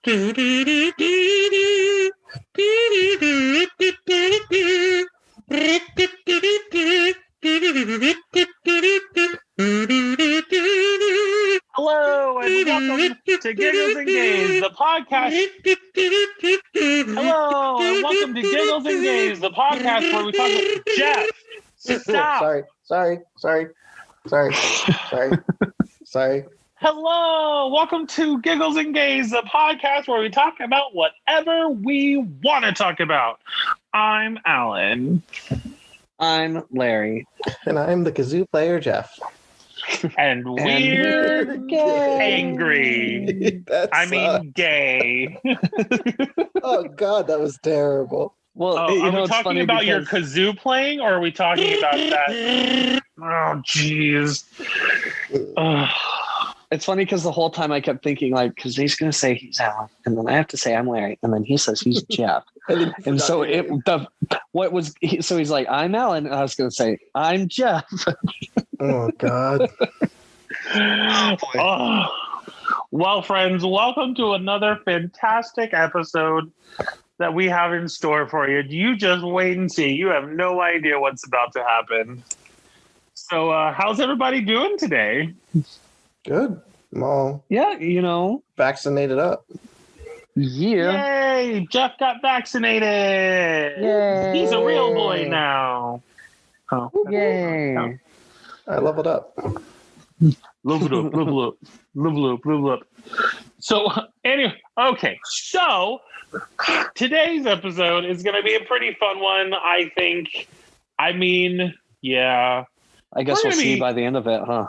Hello and welcome to Giggles and Games, the podcast. Hello and welcome to Giggles and Games, the podcast where we talk about Jeff. Stop. Sorry. Hello, welcome to Giggles and Games, the podcast where we talk about whatever we want to talk about. I'm Alan. I'm Larry. And I'm the kazoo player, Jeff. And we're angry. Gay. Oh, God, that was terrible. Well, are we talking about your kazoo playing, or are we talking about that? Oh, jeez. It's funny because the whole time I kept thinking, like, because he's going to say he's Alan, and then I have to say I'm Larry, and then he says he's Jeff. And so he's like, I'm Alan, and I was going to say, I'm Jeff. Oh, God. Well, friends, welcome to another fantastic episode that we have in store for you. You just wait and see. You have no idea what's about to happen. So how's everybody doing today? Good. I'm all vaccinated up. Yeah. Yay! Jeff got vaccinated. Yay. He's a real boy now. Oh. Yay. I leveled up. Level up. So, anyway, okay. So, today's episode is going to be a pretty fun one, I think. I guess we'll see by the end of it, huh?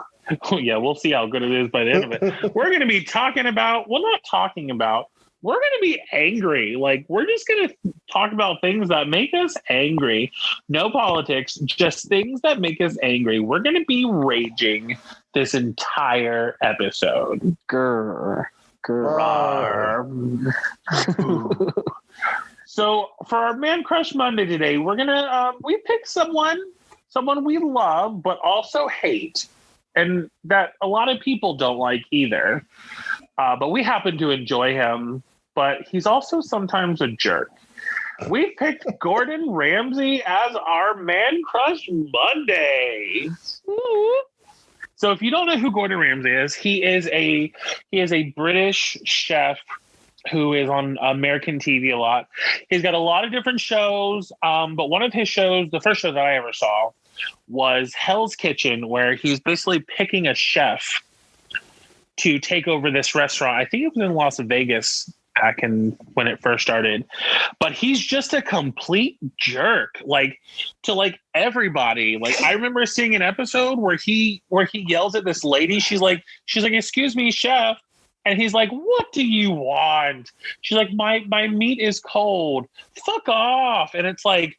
Yeah, we'll see how good it is by the end of it. We're going to be talking about, we're going to be angry. Like, we're just going to talk about things that make us angry. No politics, just things that make us angry. We're going to be raging this entire episode. Grr. So for our Man Crush Monday today, we're going to, we picked someone we love, but also hate. And that a lot of people don't like either. But we happen to enjoy him. But he's also sometimes a jerk. We picked Gordon Ramsay as our Man Crush Monday. So if you don't know who Gordon Ramsay is, he is a British chef who is on American TV a lot. He's got a lot of different shows. But one of his shows, the first show that I ever saw, was Hell's Kitchen, where he's basically picking a chef to take over this restaurant. I think it was in Las Vegas back when it first started. But he's just a complete jerk, to everybody. Like, I remember seeing an episode where he yells at this lady. She's like, "Excuse me, chef." And he's like, "What do you want?" She's like, my meat is cold. Fuck off. And it's like,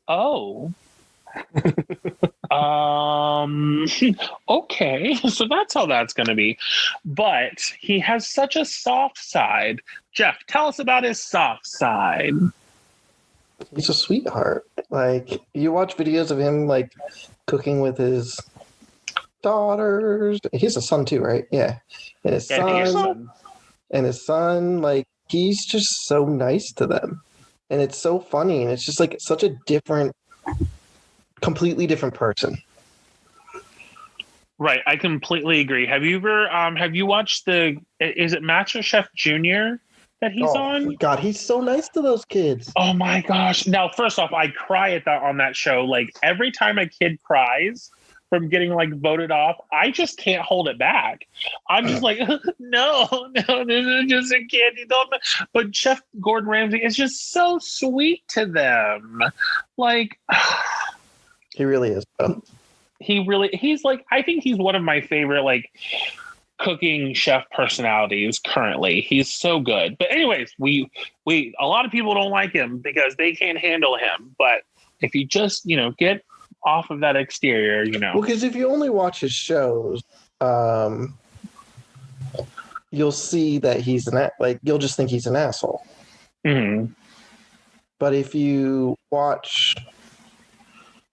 oh. Okay, so that's how that's going to be. But he has such a soft side. Jeff, tell us about his soft side. He's a sweetheart. Like, you watch videos of him, like, cooking with his daughters. He has a son, too, right? Yeah. And his son, like, he's just so nice to them. And it's so funny. And it's just, like, such a completely different person. Right, I completely agree. Have you watched is it MasterChef Junior that he's on? God, he's so nice to those kids. Oh my gosh. Now, first off, I cry on that show. Like, every time a kid cries from getting voted off, I just can't hold it back. I'm just like, no, this is just a kid. You don't know. But Chef Gordon Ramsay is just so sweet to them. Like, he really is, bro. He's like, I think he's one of my favorite, cooking chef personalities currently. He's so good. But anyways, we a lot of people don't like him because they can't handle him. But if you just, get off of that exterior, Well, because if you only watch his shows, you'll see that he's you'll just think he's an asshole. Mm-hmm. But if you watch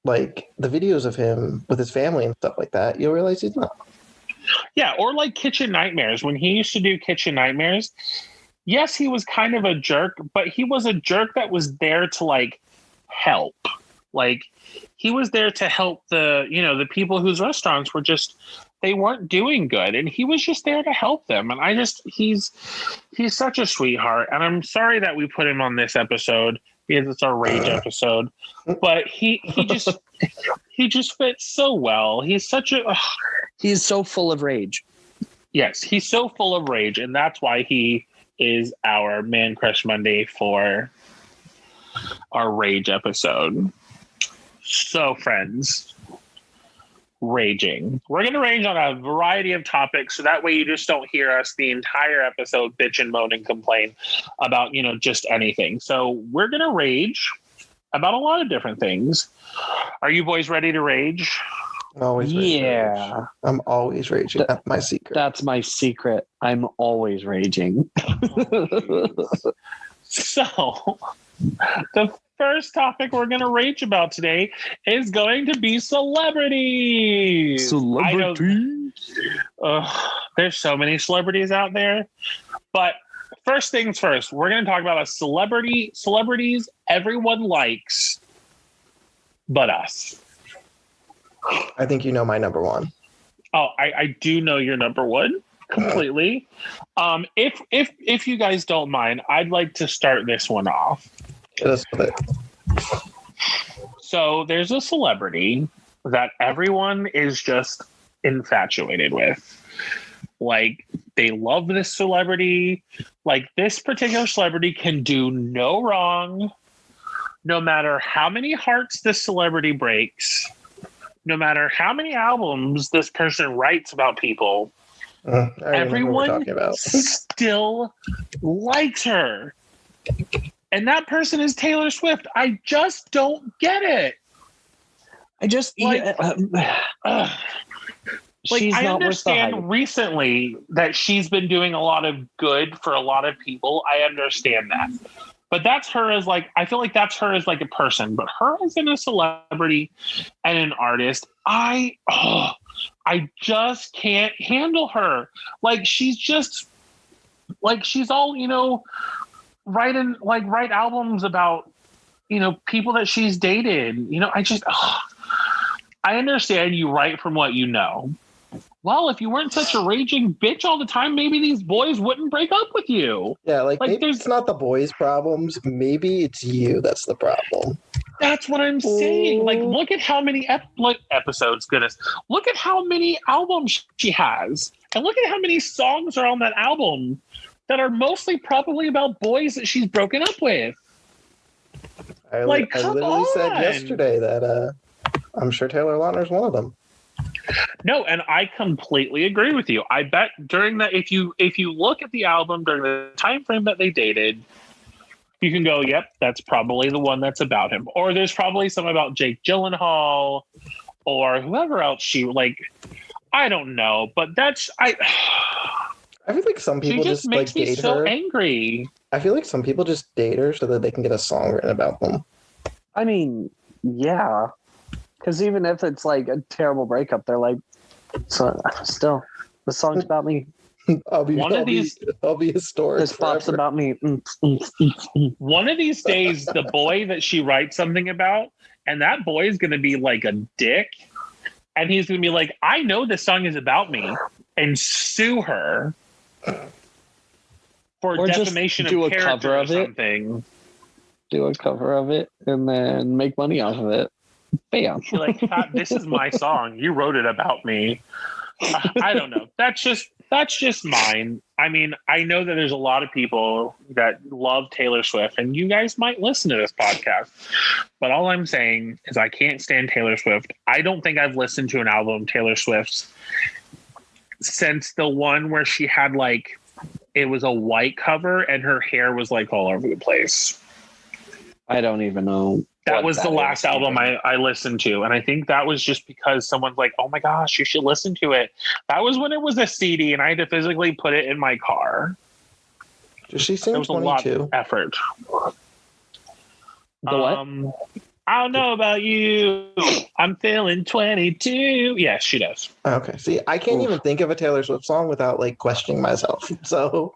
the videos of him with his family and stuff like that, you'll realize he's not. Yeah, or Kitchen Nightmares. When he used to do Kitchen Nightmares, yes, he was kind of a jerk, but he was a jerk that was there to like help. Like he was there to help the people whose restaurants were just, they weren't doing good, and he was just there to help them. And he's such a sweetheart. And I'm sorry that we put him on this episode because it's our rage episode, but he just fits so well. He's so full of rage. Yes, he's so full of rage, and that's why he is our Man Crush Monday for our rage episode. So, friends, raging. We're going to rage on a variety of topics, so that way you just don't hear us the entire episode bitch and moan and complain about, just anything. So we're going to rage about a lot of different things. Are you boys ready to rage? Always yeah. Rage. I'm always raging. That's my secret. That's my secret. I'm always raging. So, the first topic we're going to rage about today is going to be celebrities. There's so many celebrities out there. But first things first, we're going to talk about celebrities everyone likes but us. I think you know my number one. Oh, I do know your number one completely. If you guys don't mind, I'd like to start this one off. Hit us with it. So there's a celebrity that everyone is just infatuated with. Like, they love this celebrity. Like, this particular celebrity can do no wrong, no matter how many hearts this celebrity breaks. No matter how many albums this person writes about people, everyone still likes her. And that person is Taylor Swift. I just don't get it. I understand recently that she's been doing a lot of good for a lot of people. I understand that. But that's her as I feel like that's her as a person, but her as a celebrity and an artist, I just can't handle her. She's all, write albums about, people that she's dated. I understand you write from what you know. Well, if you weren't such a raging bitch all the time, maybe these boys wouldn't break up with you. Yeah, maybe it's not the boys' problems. Maybe it's you that's the problem. That's what I'm saying. Look at how many episodes, goodness. Look at how many albums she has. And look at how many songs are on that album that are mostly probably about boys that she's broken up with. I literally said yesterday that I'm sure Taylor Lautner's one of them. No, and I completely agree with you. I bet during that, if you look at the album during the time frame that they dated, you can go, yep, that's probably the one that's about him. Or there's probably some about Jake Gyllenhaal or whoever else I don't know, but I feel like some people just makes me date so her. Angry. I feel like some people just date her so that they can get a song written about them. I mean, yeah. Because even if it's a terrible breakup, they're so still, the song's about me. I'll be historic. This pop's about me. One of these days, the boy that she writes something about, and that boy is going to be a dick, and he's going to be I know this song is about me, and sue her for defamation of character or something. Do a cover of it, and then make money off of it. Bam. You're this is my song. You wrote it about me. I don't know. That's just mine. I mean, I know that there's a lot of people that love Taylor Swift, and you guys might listen to this podcast. But all I'm saying is I can't stand Taylor Swift. I don't think I've listened to an album of Taylor Swift's since the one where she had it was a white cover and her hair was all over the place. I don't even know. That was the last album I listened to. And I think that was just because someone's oh my gosh, you should listen to it. That was when it was a CD and I had to physically put it in my car. Does she sing 22? It was a lot of effort. The what? I don't know about you. I'm feeling 22. Yes, she does. Okay. See, I can't even think of a Taylor Swift song without questioning myself. So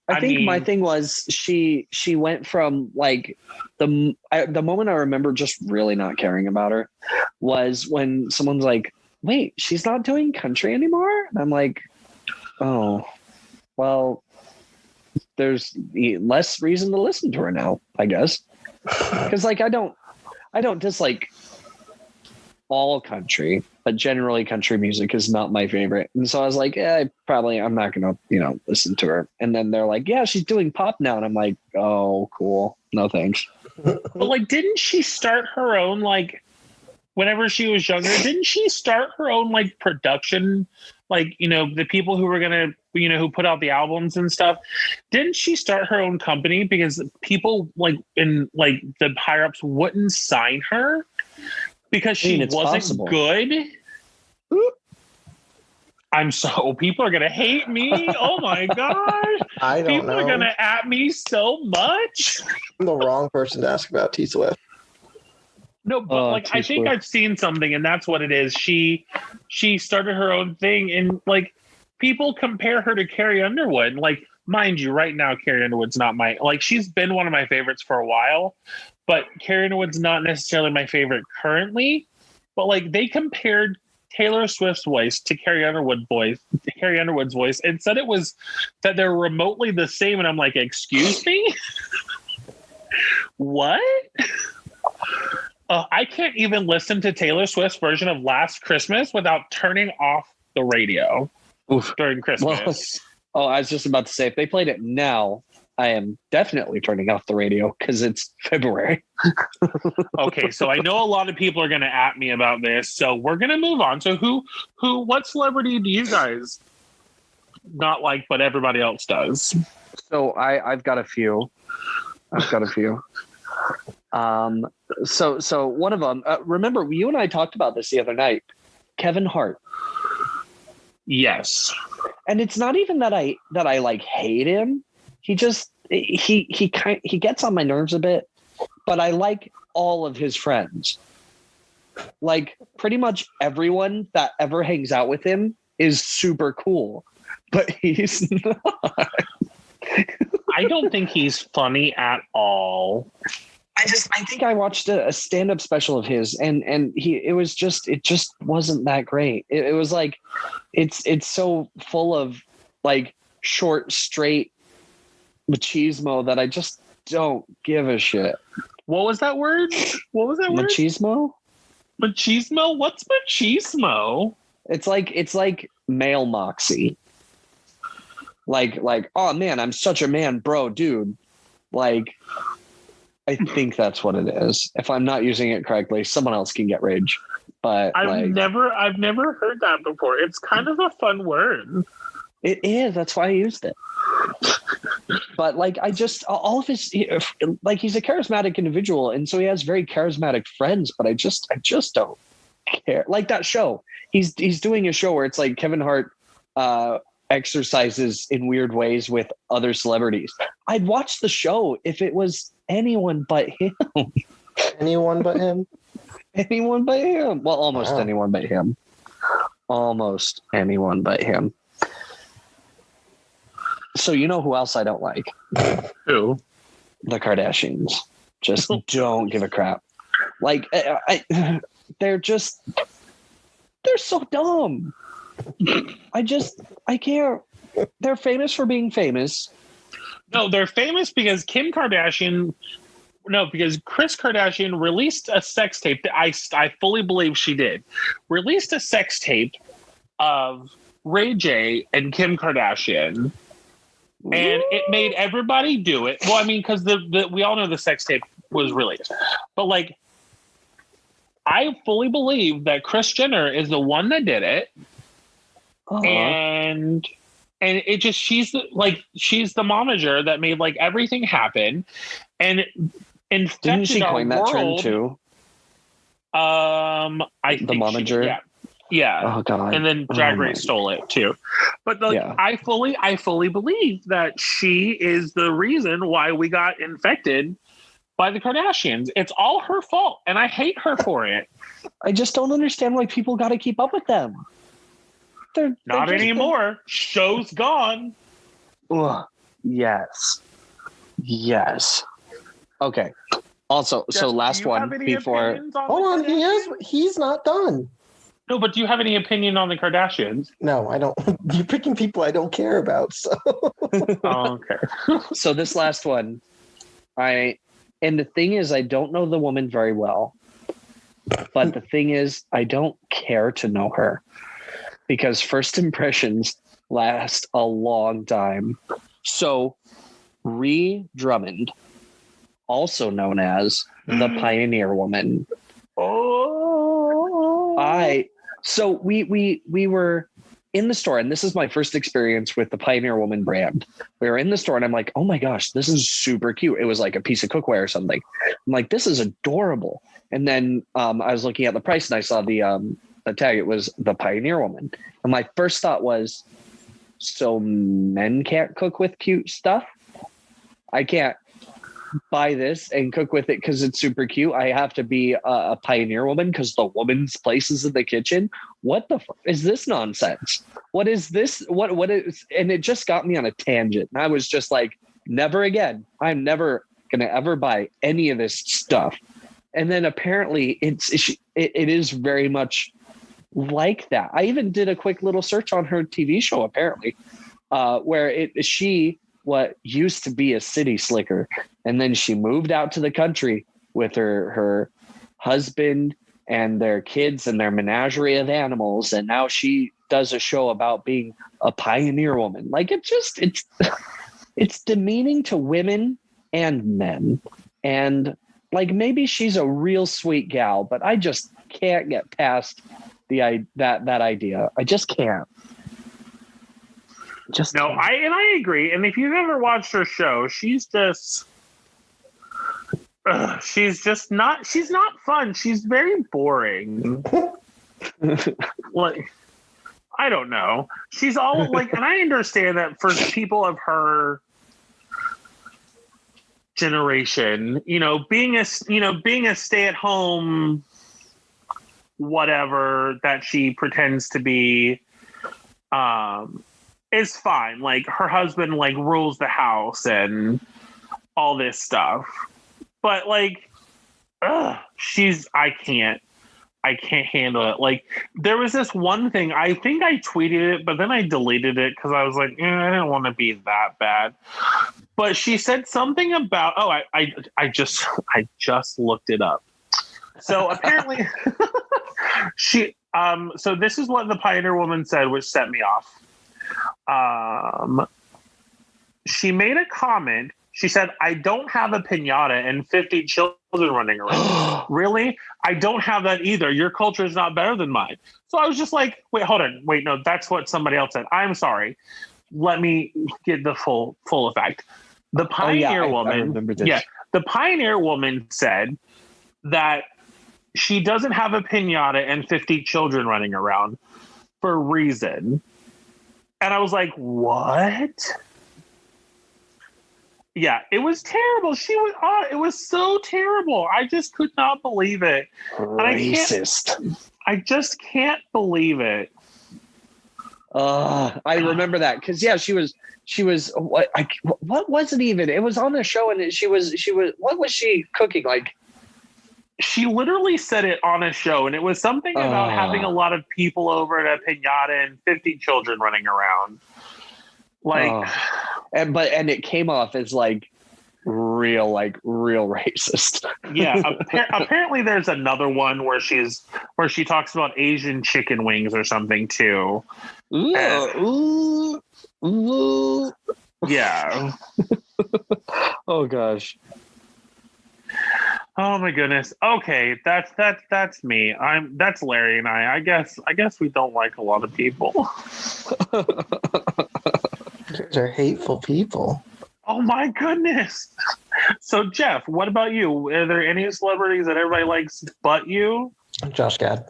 I think my thing was she went from like the moment I remember just really not caring about her was when someone's like, wait, she's not doing country anymore? And I'm like, oh, well, there's less reason to listen to her now, I guess. Because like I don't dislike all country, but generally country music is not my favorite. And so I was like, I'm not gonna, listen to her. And then they're like, yeah, she's doing pop now. And I'm like, oh, cool. No thanks. But like, didn't she start her own, like, whenever she was younger, didn't she start her own like production? Like, the people who were gonna, who put out the albums and stuff, didn't she start her own company because people like in like the higher ups wouldn't sign her because she wasn't possible. Good? People are gonna hate me. Oh my gosh. I don't people know. Are gonna at me so much. I'm the wrong person to ask about T Swift. No, but I think I've seen something, and that's what it is. She started her own thing, and like people compare her to Carrie Underwood. Like, mind you, right now Carrie Underwood's not she's been one of my favorites for a while, but Carrie Underwood's not necessarily my favorite currently. But like they compared Taylor Swift's voice to Carrie Underwood's voice, and said it was that they're remotely the same, and I'm like, excuse me, what? I can't even listen to Taylor Swift's version of Last Christmas without turning off the radio during Christmas. Well, I was just about to say, if they played it now, I am definitely turning off the radio because it's February. Okay, so I know a lot of people are going to at me about this, so we're going to move on. So what celebrity do you guys not like, but everybody else does? So I've got a few. So one of them, remember you and I talked about this the other night, Kevin Hart. Yes. And it's not even that I like hate him. He just, he gets on my nerves a bit, but I like all of his friends. Like pretty much everyone that ever hangs out with him is super cool, but he's not. I don't think he's funny at all. I think I watched a stand-up special of his and it just wasn't that great. It was like, it's so full of like short, straight machismo that I just don't give a shit. What was that word? Machismo? Machismo? What's machismo? It's like male moxie. Like, oh man, I'm such a man, bro, dude. Like, I think that's what it is. If I'm not using it correctly, someone else can get rage. But I've never heard that before. It's kind of a fun word. It is. That's why I used it. But like, I just all of his like he's a charismatic individual, and so he has very charismatic friends. But I just don't care. Like that show, he's doing a show where it's like Kevin Hart exercises in weird ways with other celebrities. I'd watch the show if it was anyone but him. Anyone but him? Anyone but him. Well, almost anyone but him. Almost anyone but him. So you know who else I don't like? Who? The Kardashians. Just don't give a crap. Like, they're so dumb. I can't. They're famous for being famous. No, they're famous because Kris Kardashian released a sex tape that I fully believe she did. Released a sex tape of Ray J and Kim Kardashian. And it made everybody do it. Well, I mean, because we all know the sex tape was released. But like, I fully believe that Kris Jenner is the one that did it. Uh-huh. And it just she's the momager that made like everything happen, and infected Didn't she coin that term too? I think the momager. Yeah. Oh God. And then Drag Race stole it too. But like, yeah. I fully believe that she is the reason why we got infected by the Kardashians. It's all her fault, and I hate her for it. I just don't understand why people got to keep up with them. They're not anymore. Show's gone. Ugh. Yes. Okay. Also, Jeff, so do last you have one any before. opinions on Hold the on, Kardashians? he's not done. No, but do you have any opinion on the Kardashians? No, I don't. You're picking people I don't care about. So Oh, okay. So this last one, and the thing is, I don't know the woman very well, but the thing is, I don't care to know her because first impressions last a long time. So, Ree Drummond, also known as the Pioneer Woman. Oh. So we were in the store, and this is my first experience with the Pioneer Woman brand. We were in the store, and I'm like, oh my gosh, this is super cute. It was like a piece of cookware or something. I'm like, this is adorable. And then I was looking at the price, and I saw the tag. It was the Pioneer Woman, and my first thought was, so men can't cook with cute stuff? I can't buy this and cook with it because it's super cute. I have to be a Pioneer Woman because the woman's place is in the kitchen. What the fuck is this nonsense? What is this? What is? And it just got me on a tangent. And I was just like, never again. I'm never gonna ever buy any of this stuff. And then apparently it is very much like that. I even did a quick little search on her TV show apparently, where she what used to be a city slicker, and then she moved out to the country with her husband and their kids and their menagerie of animals, and now she does a show about being a pioneer woman. Like it's demeaning to women and men, and like maybe she's a real sweet gal, but I just can't get past that idea. I just can't. I agree. And if you've ever watched her show, she's not fun. She's very boring. Like, I don't know. She's all like, and I understand that for people of her generation, being a stay-at-home whatever that she pretends to be, is fine. Like, her husband like rules the house and all this stuff, but like, I can't handle it. Like, there was this one thing, I think I tweeted it, but then I deleted it because I was like, I don't want to be that bad. But she said something about, I just looked it up. So apparently so this is what the Pioneer Woman said, which set me off. She made a comment. She said, I don't have a piñata and 50 children running around. Really? I don't have that either. Your culture is not better than mine. So I was just like, wait, hold on. Wait, no, that's what somebody else said. I'm sorry. Let me get the full effect. The Pioneer Woman. I remember this. Yeah. The Pioneer Woman said that she doesn't have a piñata and 50 children running around for a reason. And I was like, what? Yeah, it was terrible. It was so terrible. I just could not believe it. Racist. I just can't believe it. I remember that because she was what was it even? It was on the show, and she was what was she cooking? Like, she literally said it on a show, and it was something about having a lot of people over at a piñata and 50 children running around. Like, and it came off as like real racist. Yeah, apparently there's another one where she talks about Asian chicken wings or something too. Ooh. Yeah. Oh gosh. Oh my goodness. Okay, that's me. That's Larry and I. I guess we don't like a lot of people. You guys are hateful people. Oh my goodness. So Jeff, what about you? Are there any celebrities that everybody likes but you? Josh Gad.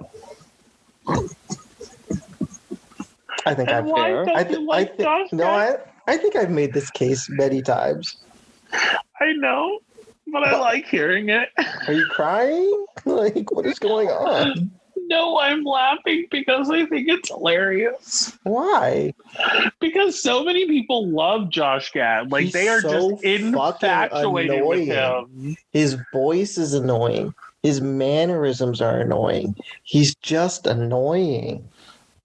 I think I think I've made this case many times. I know, but I like hearing it. Are you crying? Like, what is going on? No, I'm laughing because I think it's hilarious. Why? Because so many people love Josh Gad. Like, He's they are so just fucking infatuated with annoying. him. His voice is annoying. His mannerisms are annoying. He's just annoying.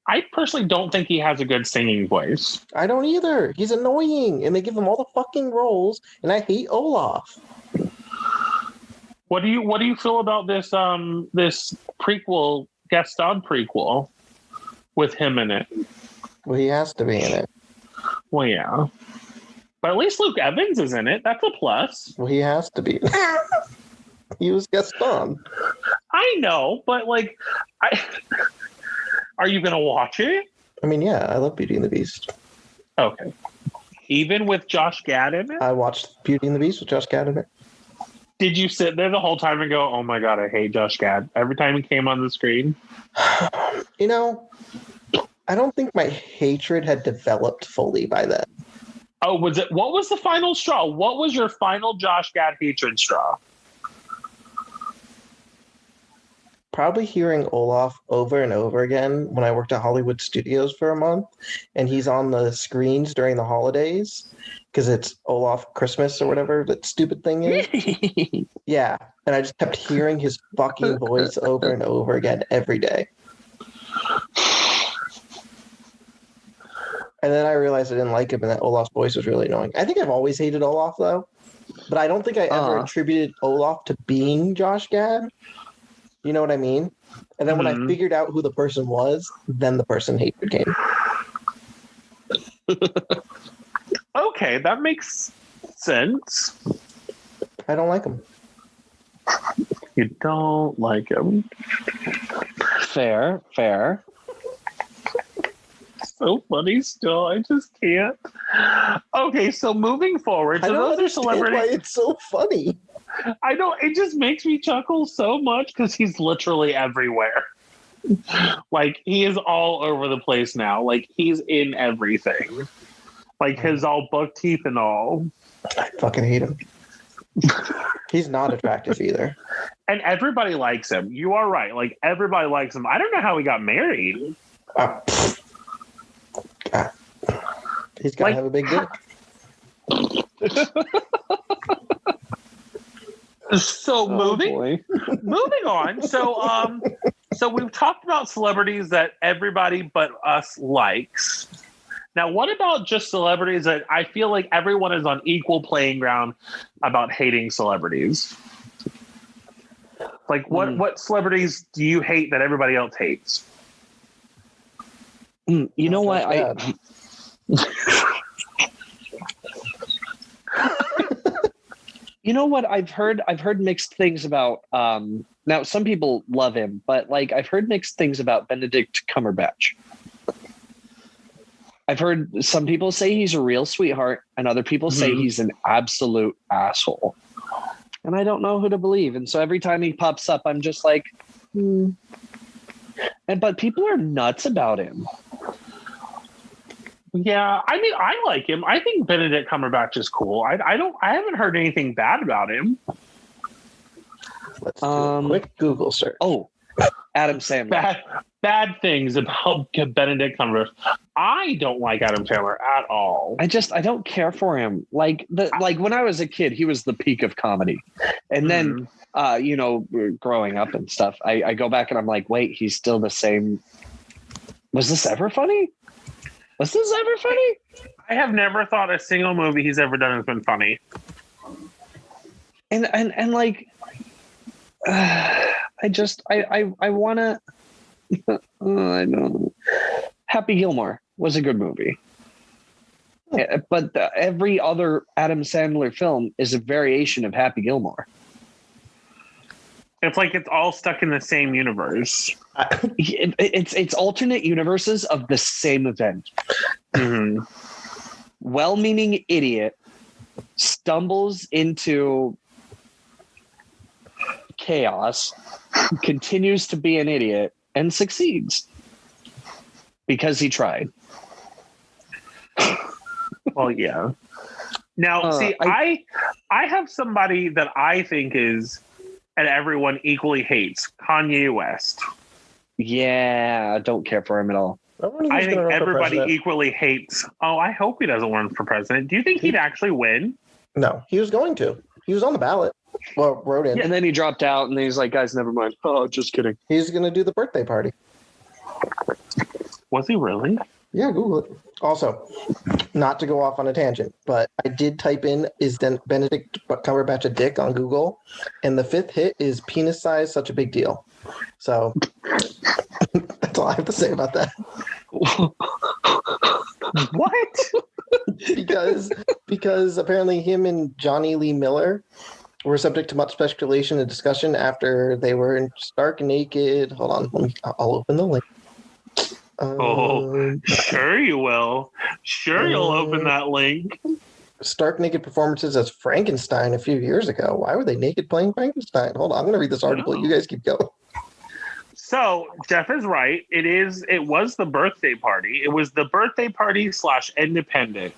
I personally don't think he has a good singing voice. I don't either. He's annoying, and they give him all the fucking roles, and I hate Olaf. What do you feel about this this prequel, Gaston prequel with him in it? Well, he has to be in it. Well, yeah. But at least Luke Evans is in it. That's a plus. Well, he has to be. He was Gaston. I know, but like, are you gonna watch it? I mean, yeah, I love Beauty and the Beast. Okay. Even with Josh Gad in it? I watched Beauty and the Beast with Josh Gad in it. Did you sit there the whole time and go, oh my God, I hate Josh Gad every time he came on the screen? You know, I don't think my hatred had developed fully by then. Oh, was it? What was the final straw? What was your final Josh Gad hatred straw? Probably hearing Olaf over and over again when I worked at Hollywood Studios for a month, and he's on the screens during the holidays because it's Olaf Christmas or whatever that stupid thing is. Yeah, and I just kept hearing his fucking voice over and over again every day. And then I realized I didn't like him and that Olaf's voice was really annoying. I think I've always hated Olaf, though. But I don't think I ever attributed Olaf to being Josh Gad. You know what I mean? And then when I figured out who the person was, then the person hatred came. Okay, that makes sense. I don't like him. You don't like him. Fair. So funny still. I just can't. Okay, so moving forward. So those are celebrities. Why it's so funny. I know, it just makes me chuckle so much because he's literally everywhere. Like, he is all over the place now. Like, he's in everything. Like, his all buck teeth and all. I fucking hate him. He's not attractive either. And everybody likes him. You are right. Like, everybody likes him. I don't know how he got married. He's got to have a big dick. So moving on. So we've talked about celebrities that everybody but us likes. Now, what about just celebrities that I feel like everyone is on equal playing ground about hating celebrities? Like, what celebrities do you hate that everybody else hates? You know what? You know what? I've heard mixed things about. Now, some people love him, but like I've heard mixed things about Benedict Cumberbatch. I've heard some people say he's a real sweetheart, and other people say he's an absolute asshole. And I don't know who to believe. And so every time he pops up, I'm just like, but people are nuts about him. Yeah, I mean, I like him. I think Benedict Cumberbatch is cool. I haven't heard anything bad about him. Let's do a quick Google search. Oh, Adam Sandler. Bad things about Benedict Cumberbatch. I don't like Adam Sandler at all. I don't care for him. Like when I was a kid, he was the peak of comedy. And then growing up and stuff, I go back and I'm like, wait, he's still the same. Was this ever funny? I have never thought a single movie he's ever done has been funny. And like, I want to. I know. Happy Gilmore was a good movie, but every other Adam Sandler film is a variation of Happy Gilmore. It's like it's all stuck in the same universe. It's alternate universes of the same event. Mm-hmm. Well-meaning idiot stumbles into chaos, continues to be an idiot, and succeeds because he tried. Well, yeah. Now, see, I have somebody that I think is, and everyone equally hates, Kanye West. Yeah, I don't care for him at all. I think everybody equally hates. Oh, I hope he doesn't run for president. Do you think he'd actually win? No, he was going to. He was on the ballot. Well, wrote in. Yeah, and then he dropped out, and he's like, guys, never mind. Oh, just kidding. He's going to do the birthday party. Was he really? Yeah, Google it. Also, not to go off on a tangent, but I did type in, is Benedict Cumberbatch a dick on Google? And the 5th hit is penis size such a big deal. So that's all I have to say about that. What? because apparently him and Johnny Lee Miller were subject to much speculation and discussion after they were in stark naked. Hold on, I'll open the link. Sure you will. Sure you'll open that link. Stark naked performances as Frankenstein a few years ago. Why were they naked playing Frankenstein? Hold on, I'm going to read this article. You guys keep going. So Jeff is right. It was the birthday party. It was the birthday party / independent.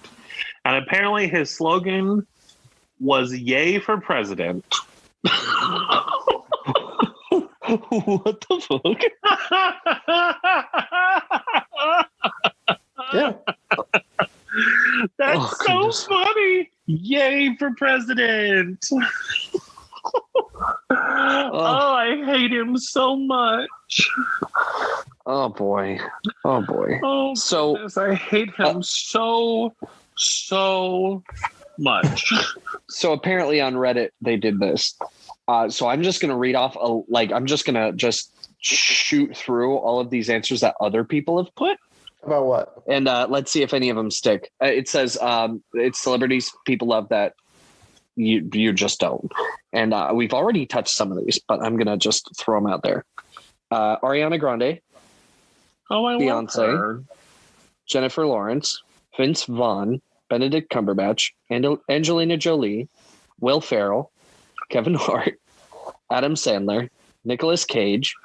And apparently his slogan was "Yay for President." What the fuck? Yeah. That's so funny. Yay for President. I hate him so much. Oh boy. Oh, so goodness, I hate him so much. So apparently on Reddit they did this. So I'm just gonna read off I'm just gonna shoot through all of these answers that other people have put. About what? And let's see if any of them stick. It says it's celebrities people love that you just don't. And we've already touched some of these, but I'm gonna just throw them out there. Ariana Grande. Oh, I Beyonce, love her. Jennifer Lawrence, Vince Vaughn, Benedict Cumberbatch, Angelina Jolie, Will Ferrell, Kevin Hart, Adam Sandler, Nicolas Cage.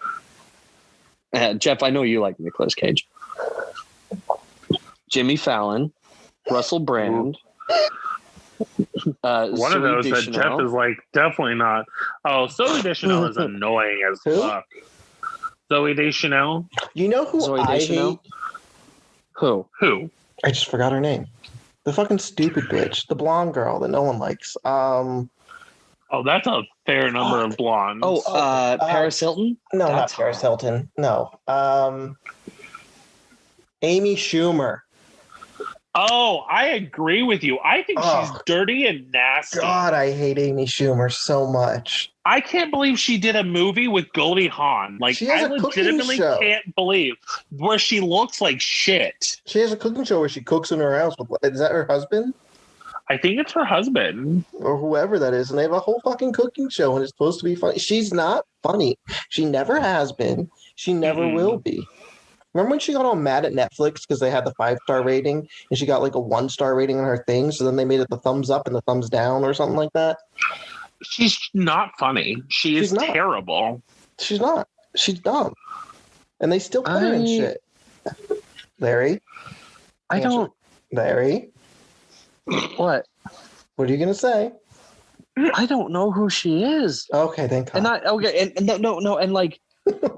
Jeff, I know you like Nicolas Cage. Jimmy Fallon, Russell Brand. One of those that Jeff is like, definitely not. Oh, Zooey Deschanel is annoying as fuck. Zooey Deschanel. You know who Zooey I Deschanel? hate? Who? I just forgot her name. The fucking stupid bitch. The blonde girl that no one likes. Oh, that's a fair number of blondes. Paris Hilton? No, That's not Paris Hilton. No. Amy Schumer. Oh, I agree with you. I think she's dirty and nasty. God, I hate Amy Schumer so much. I can't believe she did a movie with Goldie Hawn. Like, I legitimately can't believe where she looks like shit. She has a cooking show where she cooks in her house. Is that her husband? I think it's her husband. Or whoever that is. And they have a whole fucking cooking show and it's supposed to be funny. She's not funny. She never has been. She never will be. Remember when she got all mad at Netflix because they had the 5-star rating and she got like a 1-star rating on her thing? So then they made it the thumbs up and the thumbs down or something like that? She's not funny. She's terrible. She's not. She's dumb. And they still put her in shit. Larry? Larry? What? What are you going to say? I don't know who she is. Okay, thank God. And no, and like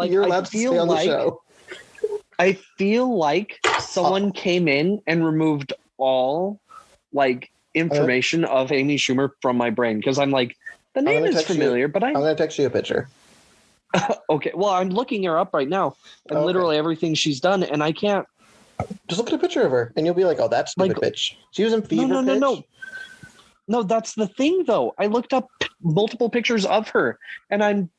you're allowed to stay on the show. I feel like someone came in and removed all information of Amy Schumer from my brain because I'm like, the name is familiar, but I'm going to text you a picture. Okay, well, I'm looking her up right now and literally everything she's done, and I can't. Just look at a picture of her, and you'll be like, "Oh, that's stupid bitch." She was in Fever Pitch. No, that's the thing, though. I looked up multiple pictures of her, and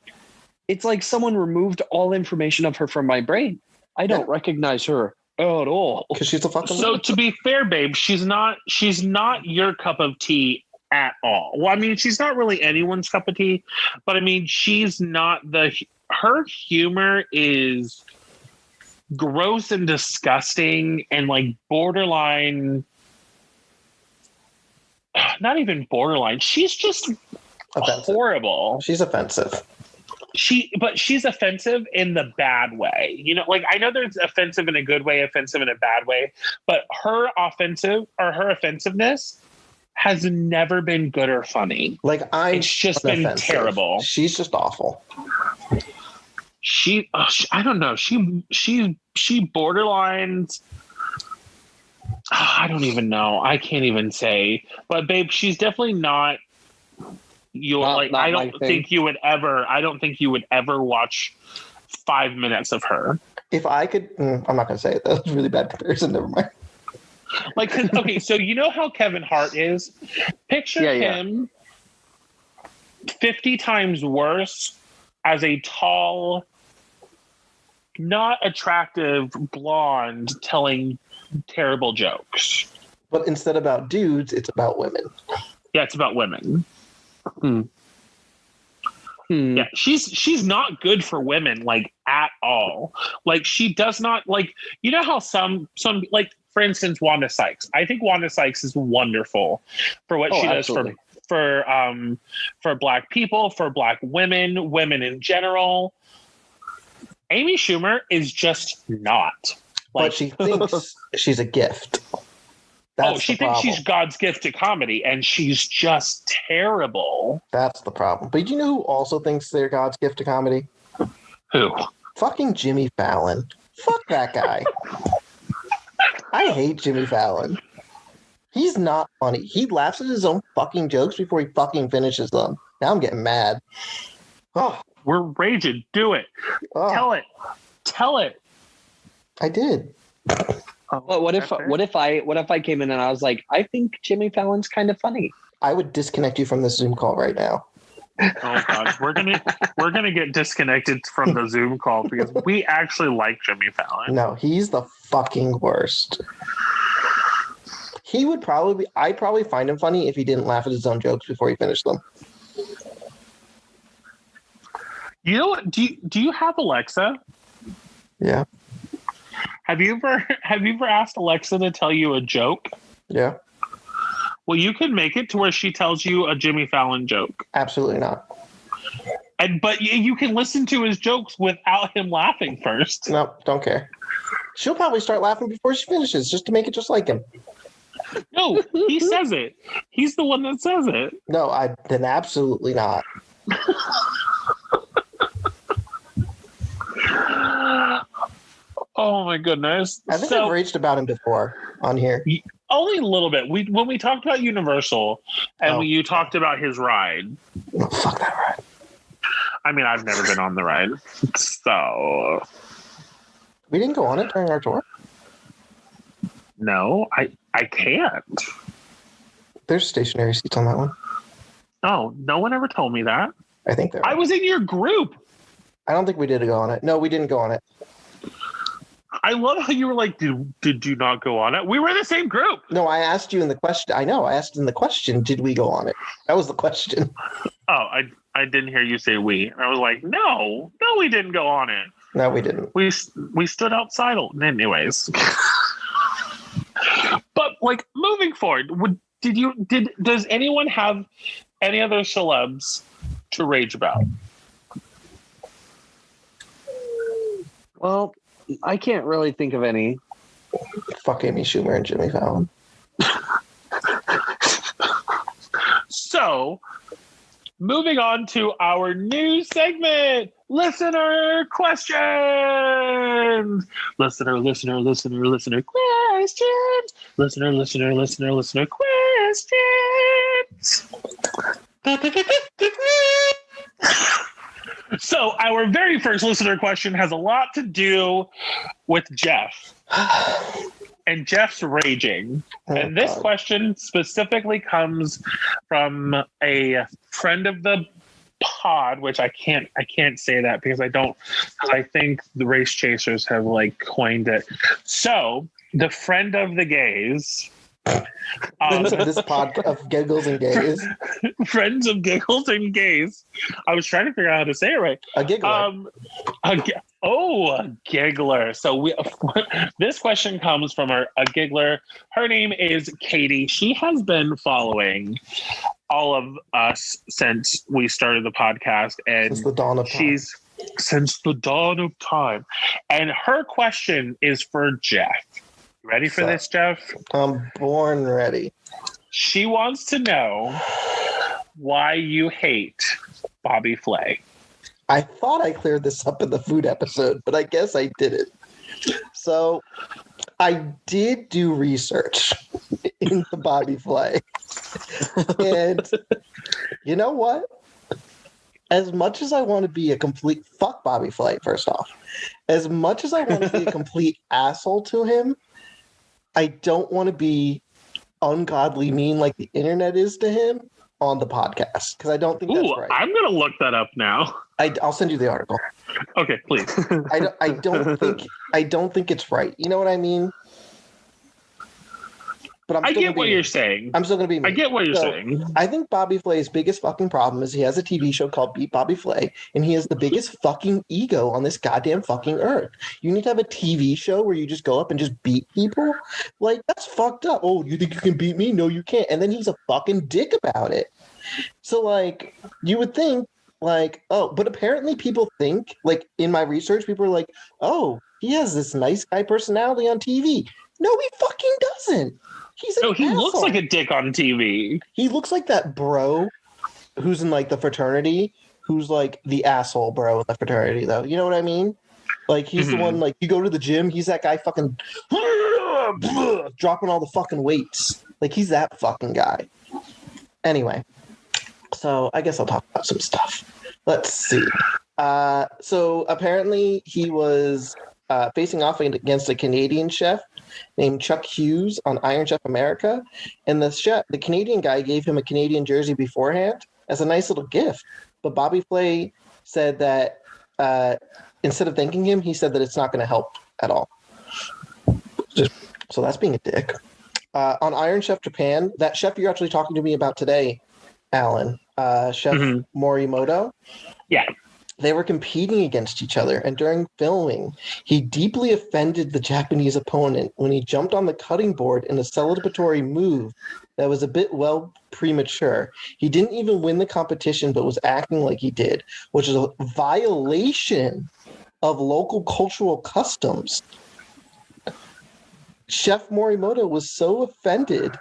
it's like someone removed all information of her from my brain. I don't recognize her at all. Because she's a fucking. So to be fair, babe, she's not your cup of tea at all. Well, I mean, she's not really anyone's cup of tea, but I mean, she's not her humor is gross and disgusting and like borderline, not even borderline. She's just offensive. Horrible. She's offensive. But she's offensive in the bad way. You know, like I know there's offensive in a good way, offensive in a bad way, but her offensiveness has never been good or funny. Like it's just been terrible. She's just awful. I don't know. She borderlines. I don't even know. I can't even say. But babe, she's definitely not. Not I my don't thing. think you would ever. I don't think you would ever watch 5 minutes of her. If I could, I'm not going to say it. That was a really bad comparison. Never mind. Like, okay, so you know how Kevin Hart is? Picture him 50 times worse as a tall, not attractive blonde telling terrible jokes. But instead about dudes, it's about women. Yeah, it's about women. Yeah, she's not good for women, like, at all. Like, she does not, like, you know how some like, for instance, Wanda Sykes. I think Wanda Sykes is wonderful for what she does for Black people, for Black women in general. Amy Schumer is just not. Like, but she thinks she's a gift. She thinks she's God's gift to comedy, and she's just terrible. That's the problem. But you know who also thinks they're God's gift to comedy? Who? Fucking Jimmy Fallon. Fuck that guy. I hate Jimmy Fallon. He's not funny. He laughs at his own fucking jokes before he fucking finishes them. Now I'm getting mad. Oh, we're raging. Do it. Oh. Tell it. I did. Well, what if I came in and I was like, I think Jimmy Fallon's kind of funny? I would disconnect you from the Zoom call right now. Oh God, we're gonna get disconnected from the Zoom call because we actually like Jimmy Fallon. No, he's the fucking worst. He would probably I'd probably find him funny if he didn't laugh at his own jokes before he finished them. You know what? Do you have Alexa? Yeah. Have you ever asked Alexa to tell you a joke? Yeah. Well, you can make it to where she tells you a Jimmy Fallon joke. Absolutely not. But you can listen to his jokes without him laughing first. No, don't care. She'll probably start laughing before she finishes just to make it just like him. No, he says it. He's the one that says it. No, then absolutely not. Oh my goodness! I think I've raged about him before on here. Only a little bit. When we talked about Universal and you talked about his ride. Oh, fuck that ride. I mean, I've never been on the ride, so we didn't go on it during our tour. No, I can't. There's stationary seats on that one. Oh, no one ever told me that. I think there. I was in your group. I don't think we did go on it. No, we didn't go on it. I love how you were like, did you not go on it? We were in the same group. No, I asked you in the question. I know. I asked in the question, did we go on it? That was the question. Oh, I didn't hear you say we. I was like, no, we didn't go on it. No, we didn't. We stood outside. Anyways. But like moving forward, does anyone have any other celebs to rage about? Well, I can't really think of any. Fuck Amy Schumer and Jimmy Fallon. So, moving on to our new segment, listener questions. Listener questions. Listener questions. So our very first listener question has a lot to do with Jeff. And Jeff's raging. And this question specifically comes from a friend of the pod, which I can't say that because I think the Race Chasers have like coined it. So the friend of the gays. Friends of this pod of Giggles and Gays. Friends of Giggles and Gays. I was trying to figure out how to say it right. A giggler. A giggler. So this question comes from a giggler. Her name is Katie. She has been following all of us since we started the podcast, and since the dawn of time. Since the dawn of time. And her question is for Jeff. Ready for this, Jeff? I'm born ready. She wants to know why you hate Bobby Flay. I thought I cleared this up in the food episode, but I guess I didn't. So I did do research into Bobby Flay. And you know what? As much as I want to be a complete fuck Bobby Flay, first off, as much as I want to be a complete asshole to him, I don't want to be ungodly mean like the internet is to him on the podcast, because I don't think that's right. I'm gonna look that up now. I'll send you the article. Okay, please. I don't think it's right. You know what I mean? But I get what you're saying. I'm still going to be mean. I get what you're saying. I think Bobby Flay's biggest fucking problem is he has a TV show called Beat Bobby Flay, and he has the biggest fucking ego on this goddamn fucking earth. You need to have a TV show where you just go up and just beat people? Like, that's fucked up. Oh, you think you can beat me? No, you can't. And then he's a fucking dick about it. So, like, you would think, like, oh, but apparently people think, like, in my research, people are like, oh, he has this nice guy personality on TV. No, he fucking doesn't. He asshole. Looks like a dick on TV. He looks like that bro who's in like the fraternity, who's like the asshole bro in the fraternity, though. You know what I mean? Like he's the one, like you go to the gym, he's that guy fucking dropping all the fucking weights. Like he's that fucking guy. Anyway, so I guess I'll talk about some stuff. Let's see. So apparently he was facing off against a Canadian chef named Chuck Hughes on Iron Chef America, and the Canadian guy gave him a Canadian jersey beforehand as a nice little gift. But Bobby Flay said that instead of thanking him, he said that it's not going to help at all. So that's being a dick. On Iron Chef Japan, that chef you're actually talking to me about today, Alan, Chef Morimoto. Yeah. They were competing against each other, and during filming, he deeply offended the Japanese opponent when he jumped on the cutting board in a celebratory move that was a bit premature. He didn't even win the competition, but was acting like he did, which is a violation of local cultural customs. Chef Morimoto was so offended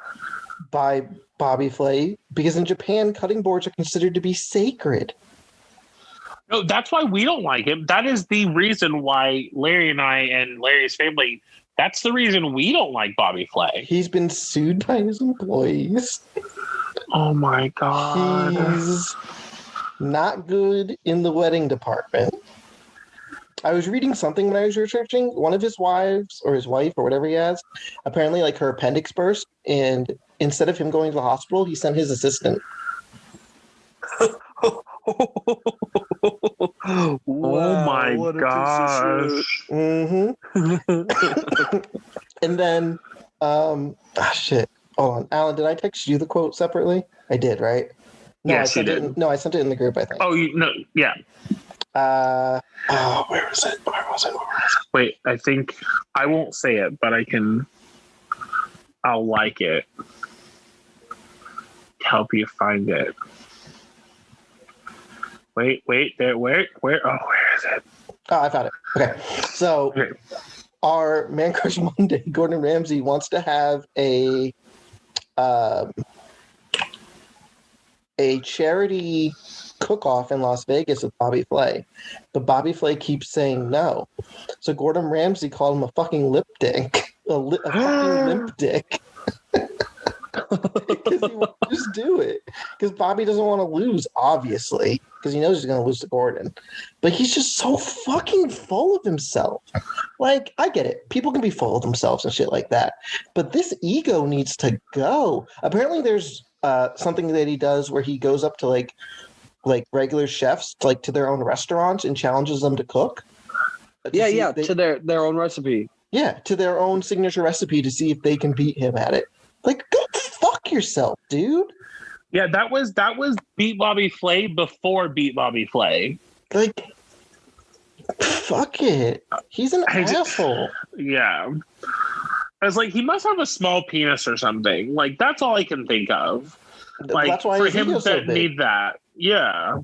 by Bobby Flay because in Japan, cutting boards are considered to be sacred. No, that's why we don't like him. That is the reason why Larry and I and Larry's family, that's the reason we don't like Bobby Flay. He's been sued by his employees. Oh my God. He's not good in the wedding department. I was reading something when I was researching. One of his wives or his wife or whatever he has, apparently like her appendix burst, and instead of him going to the hospital, he sent his assistant. Wow, oh my gosh. And then shit. Hold on. Alan, did I text you the quote separately? I did, right? No, yes, I sent it in the group, I think. Oh, yeah. Where was it? Wait, I think I won't say it, but I'll like it. Help you find it. Wait, where? Oh, where is it? Oh, I found it. Okay. So our Man Crush Monday, Gordon Ramsay wants to have a charity cook-off in Las Vegas with Bobby Flay. But Bobby Flay keeps saying no. So Gordon Ramsay called him a fucking lip dick. A fucking limp dick. Because he won't just do it. Because Bobby doesn't want to lose, obviously. Because he knows he's going to lose to Gordon. But he's just so fucking full of himself. Like, I get it. People can be full of themselves and shit like that. But this ego needs to go. Apparently there's something that he does where he goes up to like regular chefs, like to their own restaurants, and challenges them to cook. To their own recipe. Yeah, to their own signature recipe to see if they can beat him at it. Like, go fuck yourself, dude. Yeah, that was Beat Bobby Flay before Beat Bobby Flay. Like, fuck it. He's an asshole. Yeah. I was like, he must have a small penis or something. Like, that's all I can think of. Like, that's why for his him ego's to so big. need that. Yeah.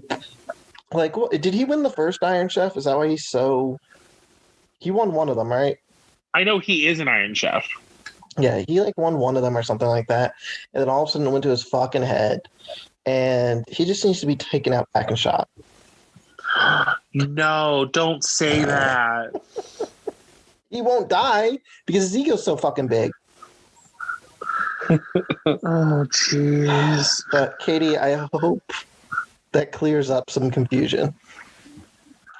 Like, what, did he win the first Iron Chef? Is that why he's so... He won one of them, right? I know he is an Iron Chef. Yeah, he like won one of them or something like that. And then all of a sudden it went to his fucking head. And he just needs to be taken out back and shot. No, don't say that. He won't die because his ego's so fucking big. Oh, jeez. But Katie, I hope that clears up some confusion.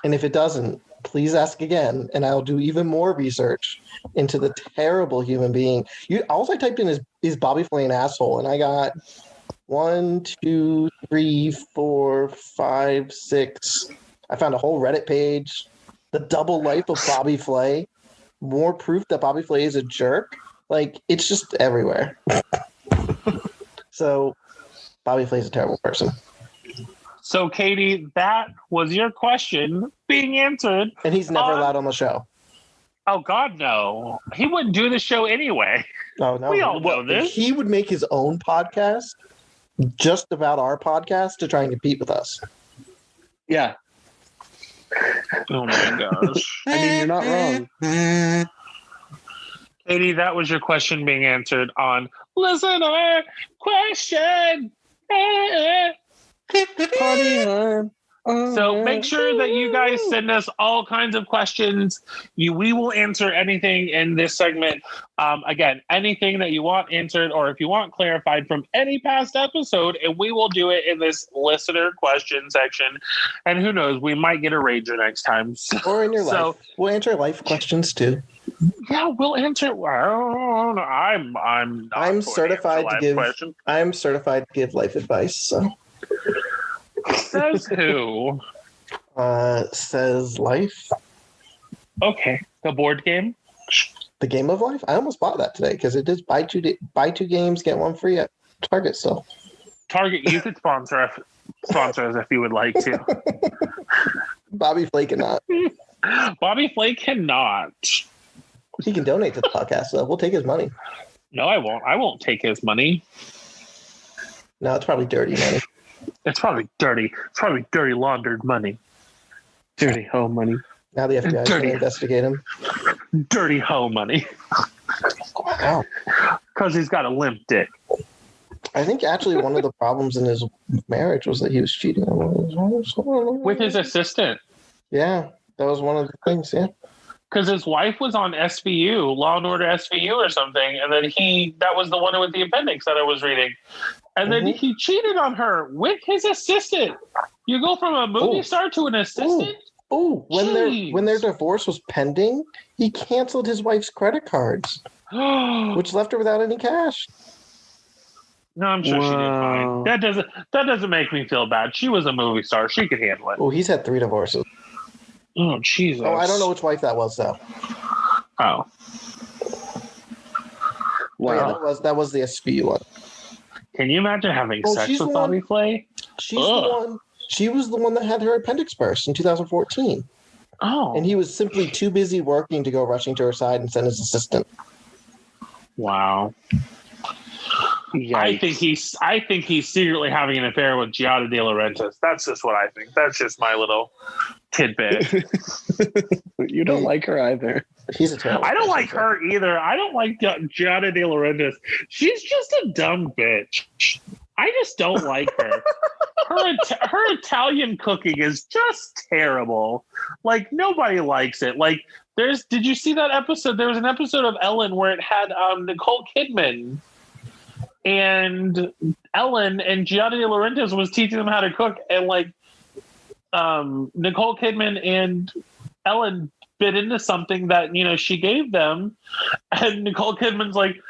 And if it doesn't, please ask again, and I'll do even more research into the terrible human being. All I typed in is Bobby Flay an asshole, and I got 1, 2, 3, 4, 5, 6. I found a whole Reddit page. The double life of Bobby Flay. More proof that Bobby Flay is a jerk. Like, it's just everywhere. So, Bobby Flay's a terrible person. So, Katie, that was your question being answered. And he's never allowed on the show. Oh, God, no. He wouldn't do the show anyway. Oh, no. We all know this. He would make his own podcast just about our podcast to try and compete with us. Yeah. Oh, my gosh. I mean, you're not wrong. Katie, that was your question being answered on Listener Question. Party on. So make sure that you guys send us all kinds of questions. We will answer anything in this segment. Again, anything that you want answered, or if you want clarified from any past episode, and we will do it in this listener question section. And who knows, we might get a rager next time. Or in your life. We'll answer life questions too. Yeah, we'll answer. Well, I'm certified to give. Questions. I'm certified to give life advice. So. Says who? Says life. Okay, the board game. The game of life. I almost bought that today because it is buy two games, get one free at Target. So Target, you could sponsor us if you would like to. Bobby Flay cannot. Bobby Flay cannot. He can donate to the podcast, so we'll take his money. No, I won't. I won't take his money. No, it's probably dirty money. It's probably dirty. It's probably dirty laundered money. Dirty hoe money. Now the FBI is going to investigate him. Dirty hoe money. Wow. Because he's got a limp dick. I think actually one of the problems in his marriage was that he was cheating on one of his wives. With his assistant. Yeah, that was one of the things, yeah. Because his wife was on SVU, Law and Order SVU or something, and then that was the one with the appendix that I was reading. And then he cheated on her with his assistant. You go from a movie star to an assistant? When their divorce was pending, he canceled his wife's credit cards, which left her without any cash. No, I'm sure she did fine. That doesn't make me feel bad. She was a movie star. She could handle it. Oh, he's had 3 divorces. Oh, Jesus. Oh, I don't know which wife that was, though. Oh. Wow. Oh, yeah, that was the SVU one. Can you imagine having sex with Bobby Flay? She's the one. She was the one that had her appendix burst in 2014. Oh. And he was simply too busy working to go rushing to her side and send his assistant. Wow. Yikes. I think he's secretly having an affair with Giada De Laurentiis. That's just what I think. That's just my little tidbit. You don't like her either. She's a terrible. I don't like her either. I don't like Giada De Laurentiis. She's just a dumb bitch. I just don't like her. Her Italian cooking is just terrible. Like, nobody likes it. Like, did you see that episode? There was an episode of Ellen where it had Nicole Kidman. And Ellen and Giada De Laurentiis was teaching them how to cook, and Nicole Kidman and Ellen bit into something that she gave them, and Nicole Kidman's like,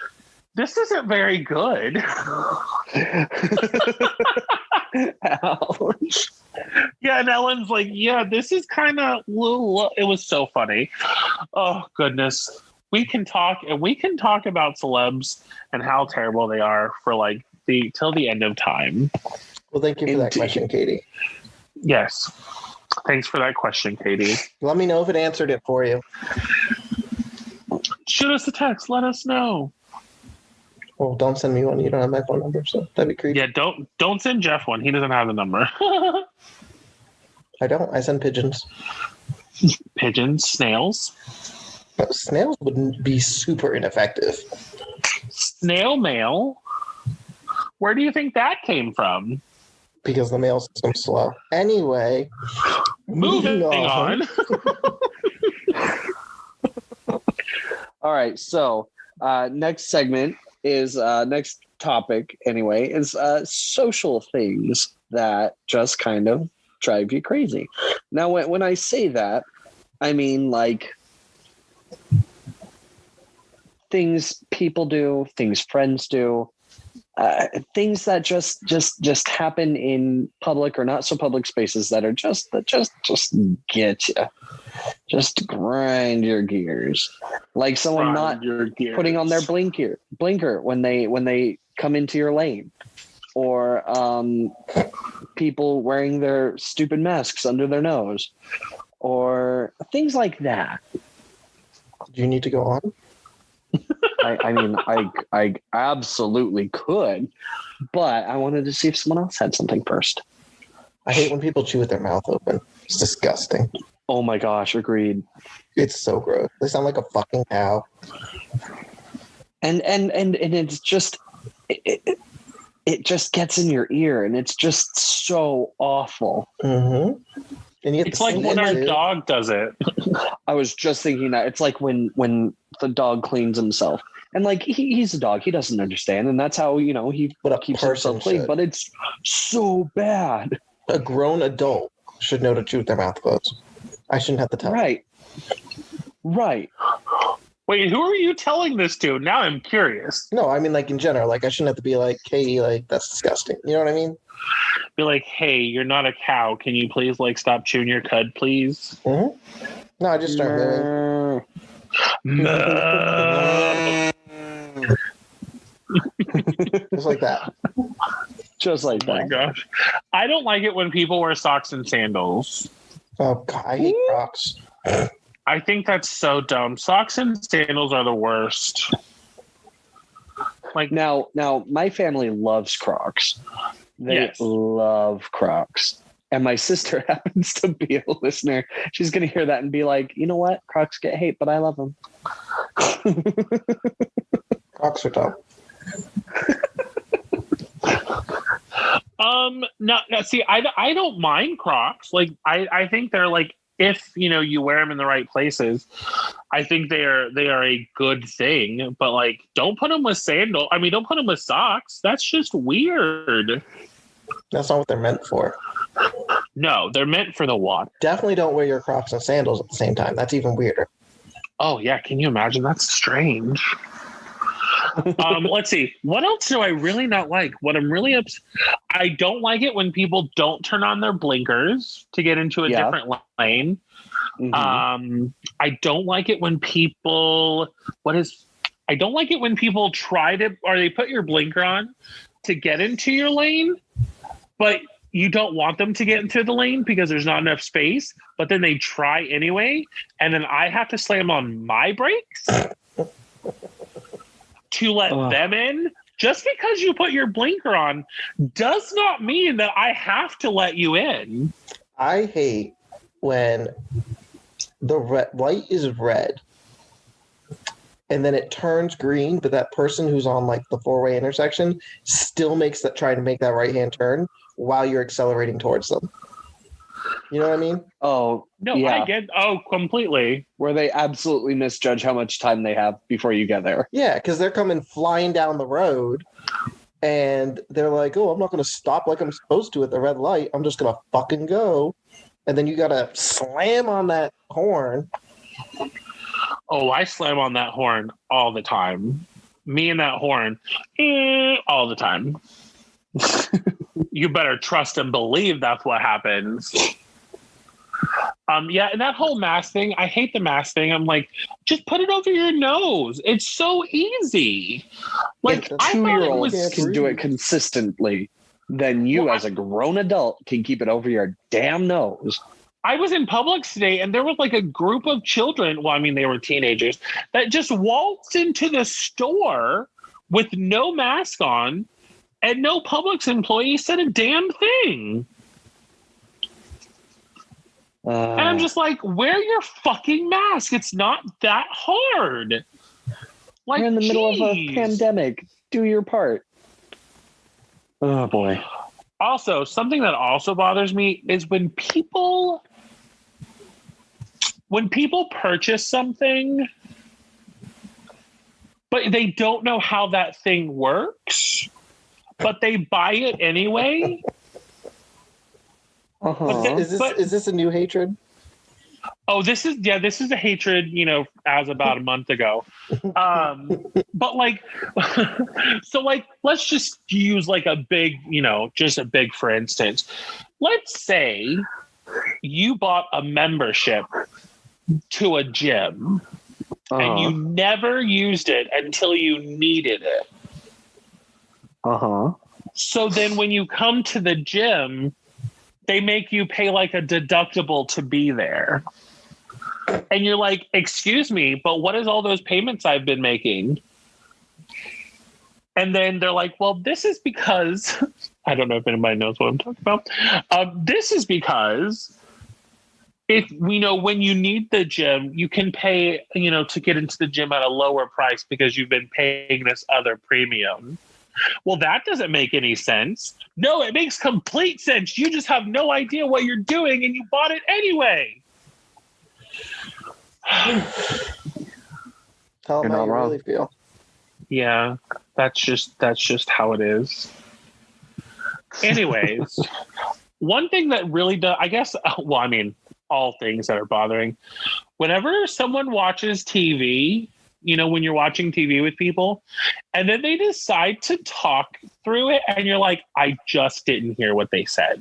"This isn't very good." Ouch. Yeah, and Ellen's like, "Yeah, this is kind of." It was so funny. Oh goodness. We can talk about celebs and how terrible they are for till the end of time. Well, thank you for that question, Katie. Yes. Thanks for that question, Katie. Let me know if it answered it for you. Shoot us a text. Let us know. Well, don't send me one. You don't have my phone number, so that'd be creepy. Yeah, don't send Jeff one. He doesn't have the number. I don't. I send pigeons. Pigeons, snails. But snails wouldn't be super ineffective. Snail mail? Where do you think that came from? Because the mail system's slow. Anyway. Moving on. All right. So next segment is next topic anyway is social things that just kind of drive you crazy. Now, when I say that, I mean like things people do, things friends do, things that just happen in public or not so public spaces that are just get you, just grind your gears, like someone not putting on their blinker when they come into your lane, or people wearing their stupid masks under their nose, or things like that. Do you need to go on? I mean, I absolutely could, but I wanted to see if someone else had something first. I hate when people chew with their mouth open. It's disgusting. Oh my gosh, agreed. It's so gross. They sound like a fucking cow. And it's just it just gets in your ear, and it's just so awful. Mm-hmm. And it's like when our dog does it. I was just thinking that it's like when the dog cleans himself, and like he's a dog, he doesn't understand, and that's how he keeps himself clean. But it's so bad. A grown adult should know to chew with their mouth closed. I shouldn't have to tell. Right. Wait, who are you telling this to? Now I'm curious. No, I mean like in general. Like I shouldn't have to be like, hey, like that's disgusting. You know what I mean? Be like, hey, you're not a cow. Can you please like stop chewing your cud, please? Mm-hmm. No, I just start moving. Just like that. Just like that. Oh my gosh. I don't like it when people wear socks and sandals. Oh God, I hate Crocs. I think that's so dumb. Socks and sandals are the worst. Like now my family loves Crocs. They love Crocs. And my sister happens to be a listener. She's going to hear that and be like, you know what? Crocs get hate, but I love them. Crocs are dumb. No, see, I don't mind Crocs. Like, I think they're like, if you wear them in the right places, I think they are a good thing. But like, don't put them with sandals. I mean, don't put them with socks. That's just weird. That's not what they're meant for. No, they're meant for the water. Definitely don't wear your Crocs and sandals at the same time. That's even weirder. Oh yeah, can you imagine? That's strange. Let's see. What else do I really not like? What I'm really I don't like it when people don't turn on their blinkers to get into a different lane. Mm-hmm. I don't like it when people I don't like it when people they put your blinker on to get into your lane, but you don't want them to get into the lane because there's not enough space, but then they try anyway, and then I have to slam on my brakes to let them in. Just because you put your blinker on does not mean that I have to let you in. I hate when the light is red and then it turns green, but that person who's on like the four-way intersection still trying to make that right-hand turn while you're accelerating towards them. You know what I mean? Oh, no, yeah. I get. Oh, completely. Where they absolutely misjudge how much time they have before you get there. Yeah, because they're coming flying down the road, and they're like, "Oh, I'm not going to stop like I'm supposed to at the red light. I'm just going to fucking go." And then you got to slam on that horn. Oh, I slam on that horn all the time. Me and that horn, all the time. You better trust and believe that's what happens. Yeah, and that whole mask thing, I hate the mask thing. I'm like, just put it over your nose. It's so easy. Like, if 2-year-olds can do it consistently, then you as a grown adult can keep it over your damn nose. I was in Publix today, and there was like a group of children, well, I mean, they were teenagers, that just waltzed into the store with no mask on, and no Publix employee said a damn thing. And I'm just like, wear your fucking mask. It's not that hard. Like, you're in the middle of a pandemic. Do your part. Oh, boy. Also, something that also bothers me is when people when people purchase something, but they don't know how that thing works, but they buy it anyway. Uh-huh. Is this a new hatred? Oh, this is a hatred, as about a month ago. But like, so like, let's just use like a big, just a big, for instance, let's say you bought a membership to a gym and you never used it until you needed it. So then when you come to the gym, they make you pay like a deductible to be there. And you're like, excuse me, but what is all those payments I've been making? And then they're like, well, this is because, I don't know if anybody knows what I'm talking about. This is because if when you need the gym, you can pay, to get into the gym at a lower price because you've been paying this other premium. Well, that doesn't make any sense. No, it makes complete sense. You just have no idea what you're doing and you bought it anyway. Tell them how you really feel. Yeah, that's just how it is. Anyways, one thing that really does, I guess, well, I mean, all things that are bothering. Whenever someone watches TV, when you're watching TV with people, and then they decide to talk through it, and you're like, I just didn't hear what they said.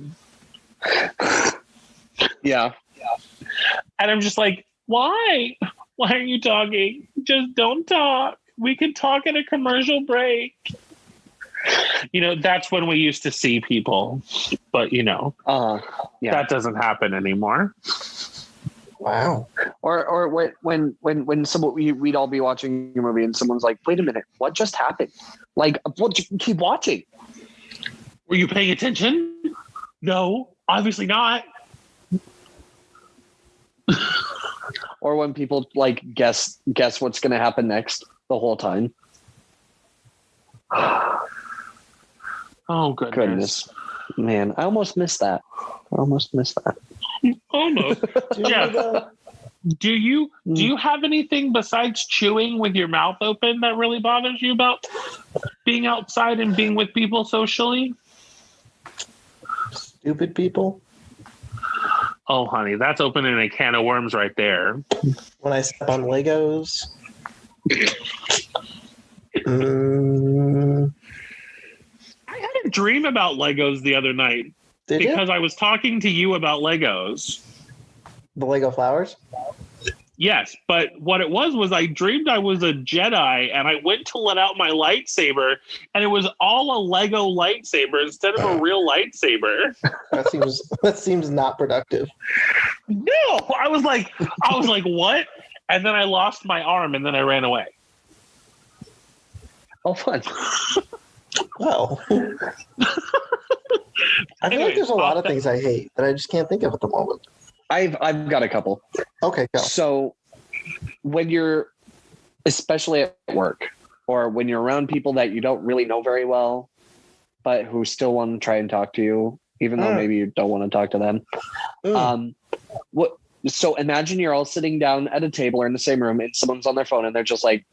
Yeah. And I'm just like, why? Why are you talking? Just don't talk. We can talk at a commercial break. That's when we used to see people, but that doesn't happen anymore. Wow. Or when someone we'd all be watching a movie and someone's like, wait a minute, what just happened? Like, well, keep watching. Were you paying attention? No, obviously not. Or when people like guess what's going to happen next the whole time. Oh, goodness. Man, I almost missed that. Almost. Yeah. Do you have anything besides chewing with your mouth open that really bothers you about being outside and being with people socially? Stupid people. Oh, honey, that's opening a can of worms right there. When I step on Legos. I had a dream about Legos the other night. Because I was talking to you about Legos. The Lego flowers? Yes, but what it was I dreamed I was a Jedi and I went to let out my lightsaber and it was all a Lego lightsaber instead of a real lightsaber. That seems not productive. No, I was like, what? And then I lost my arm and then I ran away. Oh, fun. Well, I feel like there's a lot of things I hate that I just can't think of at the moment. I've got a couple. Okay, go. So when you're, especially at work, or when you're around people that you don't really know very well, but who still want to try and talk to you, even though maybe you don't want to talk to them. So imagine you're all sitting down at a table or in the same room and someone's on their phone and they're just like,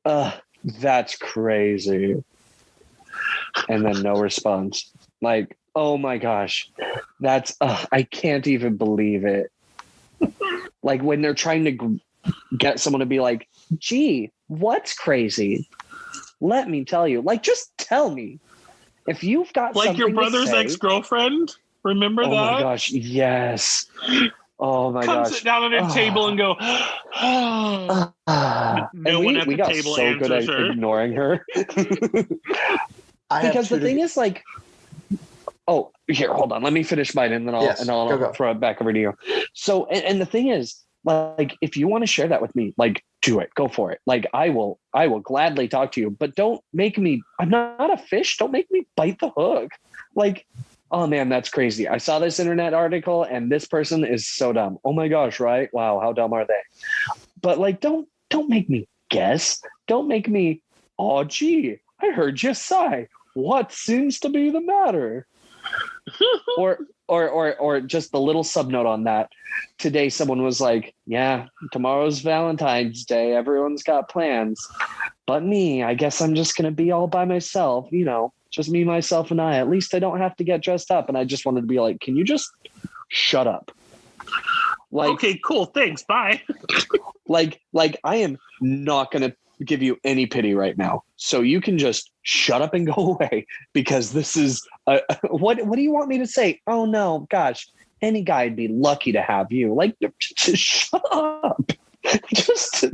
that's crazy. And then no response. Like, oh my gosh, that's, I can't even believe it. Like when they're trying to get someone to be like, gee, what's crazy? Let me tell you. Like, just tell me. If you've got like something your brother's to say, ex-girlfriend, remember that? Oh my gosh, yes. Oh my gosh. Come sit down at a table and go, no one at the got table so good at her. ignoring her. Because the thing is, like, oh, here, hold on. Let me finish mine and then I'll throw it back over to you. So, and the thing is, like, if you want to share that with me, like, do it. Go for it. Like, I will gladly talk to you, but don't make me, I'm not a fish. Don't make me bite the hook. Like, oh man, that's crazy. I saw this internet article and this person is so dumb. Oh my gosh, right? Wow, how dumb are they? But like, don't make me guess. Don't make me, oh gee, I heard you sigh. What seems to be the matter? Or just the little subnote on that. Today, someone was like, yeah, tomorrow's Valentine's Day. Everyone's got plans. But me, I guess I'm just going to be all by myself, just me, myself, and I. At least I don't have to get dressed up. And I just wanted to be like, can you just shut up? Like, okay, cool. Thanks. Bye. like I am not going to give you any pity right now. So you can just shut up and go away, because this is what do you want me to say? Oh no, gosh, any guy'd be lucky to have you. Like, just shut up.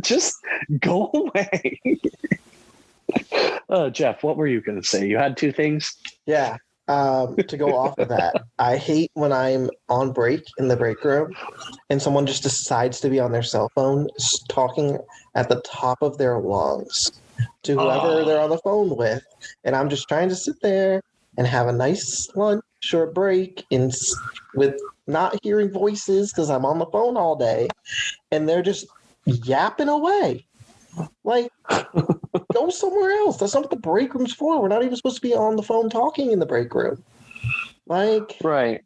just go away. Jeff, what were you going to say? You had two things? Yeah. To go off of that, I hate when I'm on break in the break room and someone just decides to be on their cell phone talking at the top of their lungs to whoever they're on the phone with. And I'm just trying to sit there and have a nice lunch, short break with not hearing voices because I'm on the phone all day. And they're just yapping away. Like, go somewhere else. That's not what the break room's for. We're not even supposed to be on the phone talking in the break room. Like, right.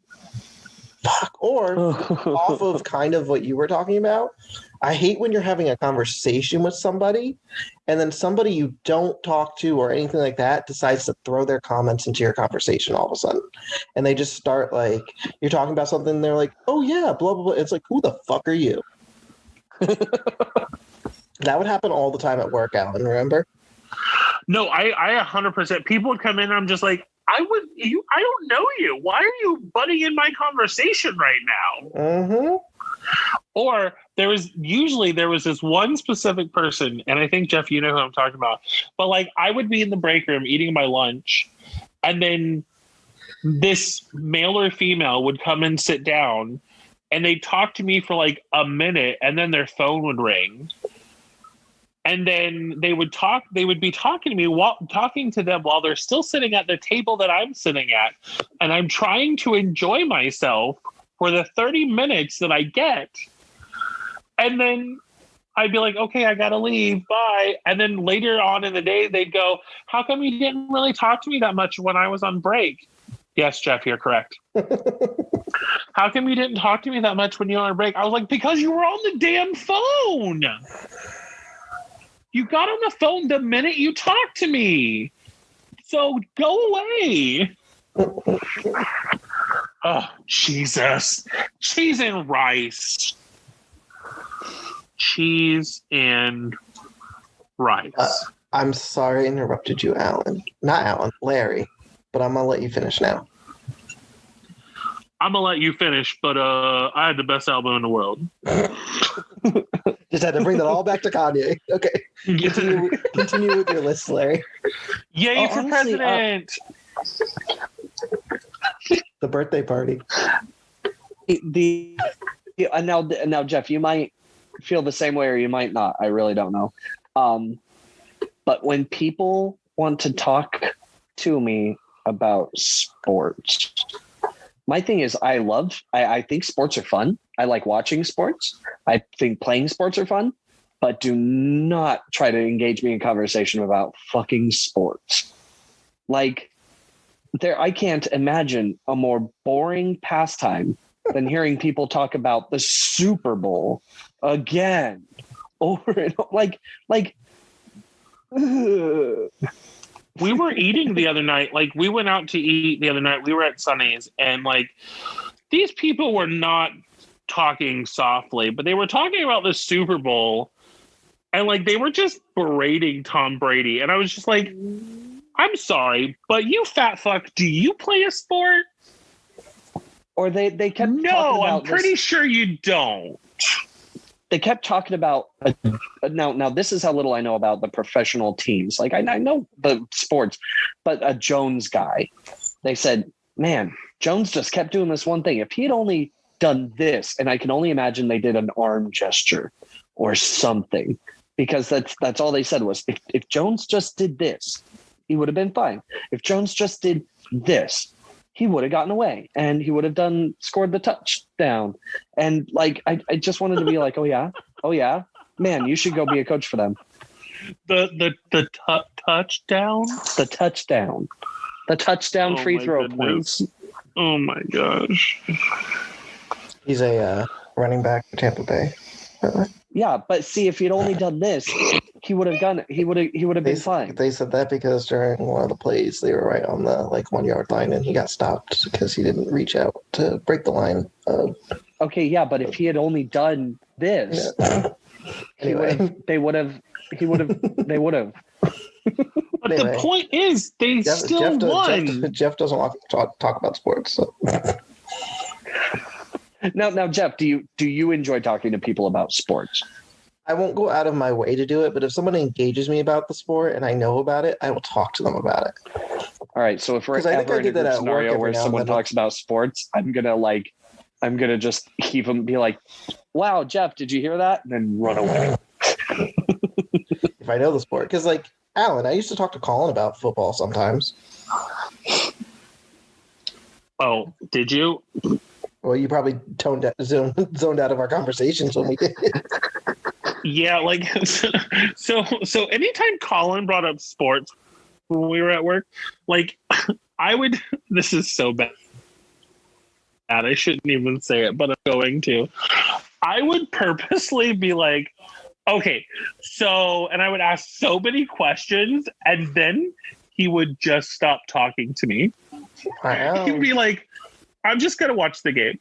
Fuck. Or off of kind of what you were talking about, I hate when you're having a conversation with somebody and then somebody you don't talk to or anything like that decides to throw their comments into your conversation all of a sudden. And they just start like, you're talking about something and they're like, oh yeah, blah, blah, blah. It's like, who the fuck are you? That would happen all the time at work, Alan, remember? No, I 100%. People would come in and I'm just like, I don't know you. Why are you butting in my conversation right now? Mm-hmm. Or there was this one specific person, and I think, Jeff, you know who I'm talking about. But like, I would be in the break room eating my lunch, and then this male or female would come and sit down, and they'd talk to me for like a minute, and then their phone would ring. And then they would be talking to them while they're still sitting at the table that I'm sitting at. And I'm trying to enjoy myself for the 30 minutes that I get. And then I'd be like, okay, I got to leave. Bye. And then later on in the day, they'd go, how come you didn't really talk to me that much when I was on break? Yes, Jeff, you're correct. How come you didn't talk to me that much when you were on break? I was like, because you were on the damn phone. You got on the phone the minute you talked to me. So go away. Oh, Jesus. Cheese and rice. Cheese and rice. I'm sorry I interrupted you, Alan. Not Alan, Larry. But I'm going to let you finish now. I'm going to let you finish, but I had the best album in the world. Just had to bring that all back to Kanye. Okay. Continue with your list, Larry. Yay for honestly, president. The birthday party. Now, Jeff, you might feel the same way or you might not. I really don't know. But when people want to talk to me about sports, my thing is I think sports are fun. I like watching sports. I think playing sports are fun, but do not try to engage me in conversation about fucking sports. Like, I can't imagine a more boring pastime than hearing people talk about the Super Bowl again over and over. Like, we were eating the other night. Like, we went out to eat the other night. We were at Sonny's, and like, these people were not talking softly, but they were talking about the Super Bowl, and like, they were just berating Tom Brady. And I was just like, I'm sorry, but you fat fuck, do you play a sport? Or they kept talking about I'm pretty sure you don't. They kept talking about now this is how little I know about the professional teams. Like, I know the sports, but a Jones guy, they said, man, Jones just kept doing this one thing. If he had only done this, and I can only imagine they did an arm gesture or something, because that's all they said was, if Jones just did this, he would have been fine. If Jones just did this, he would have gotten away and he would have scored the touchdown. And like, I just wanted to be like, oh yeah, man, you should go be a coach for them. The touchdown? The touchdown Oh, free throw points. Oh my gosh. He's a running back for Tampa Bay. Yeah, but see, if he'd only done this, he would have done it. He would have been fine. They said that because during one of the plays, they were right on the 1 yard line, and he got stopped because he didn't reach out to break the line. Okay, yeah, but if he had only done this, Anyway. they would have. But the point is, they still won. Jeff doesn't want to talk about sports. So. Now, Jeff, do you enjoy talking to people about sports? I won't go out of my way to do it, but if someone engages me about the sport and I know about it, I will talk to them about it. All right, so if we're ever in a group scenario where someone talks about sports, I'm gonna just keep them, be like, "Wow, Jeff, did you hear that?" And then run away. If I know the sport, because Alan, I used to talk to Colin about football sometimes. Oh, did you? Well, you probably zoned out of our conversations when we did. Yeah, so anytime Colin brought up sports when we were at work, I would. This is so bad. I shouldn't even say it, but I'm going to. I would purposely be like, okay, so, and I would ask so many questions, and then he would just stop talking to me. Wow. He'd be like, I'm just going to watch the game.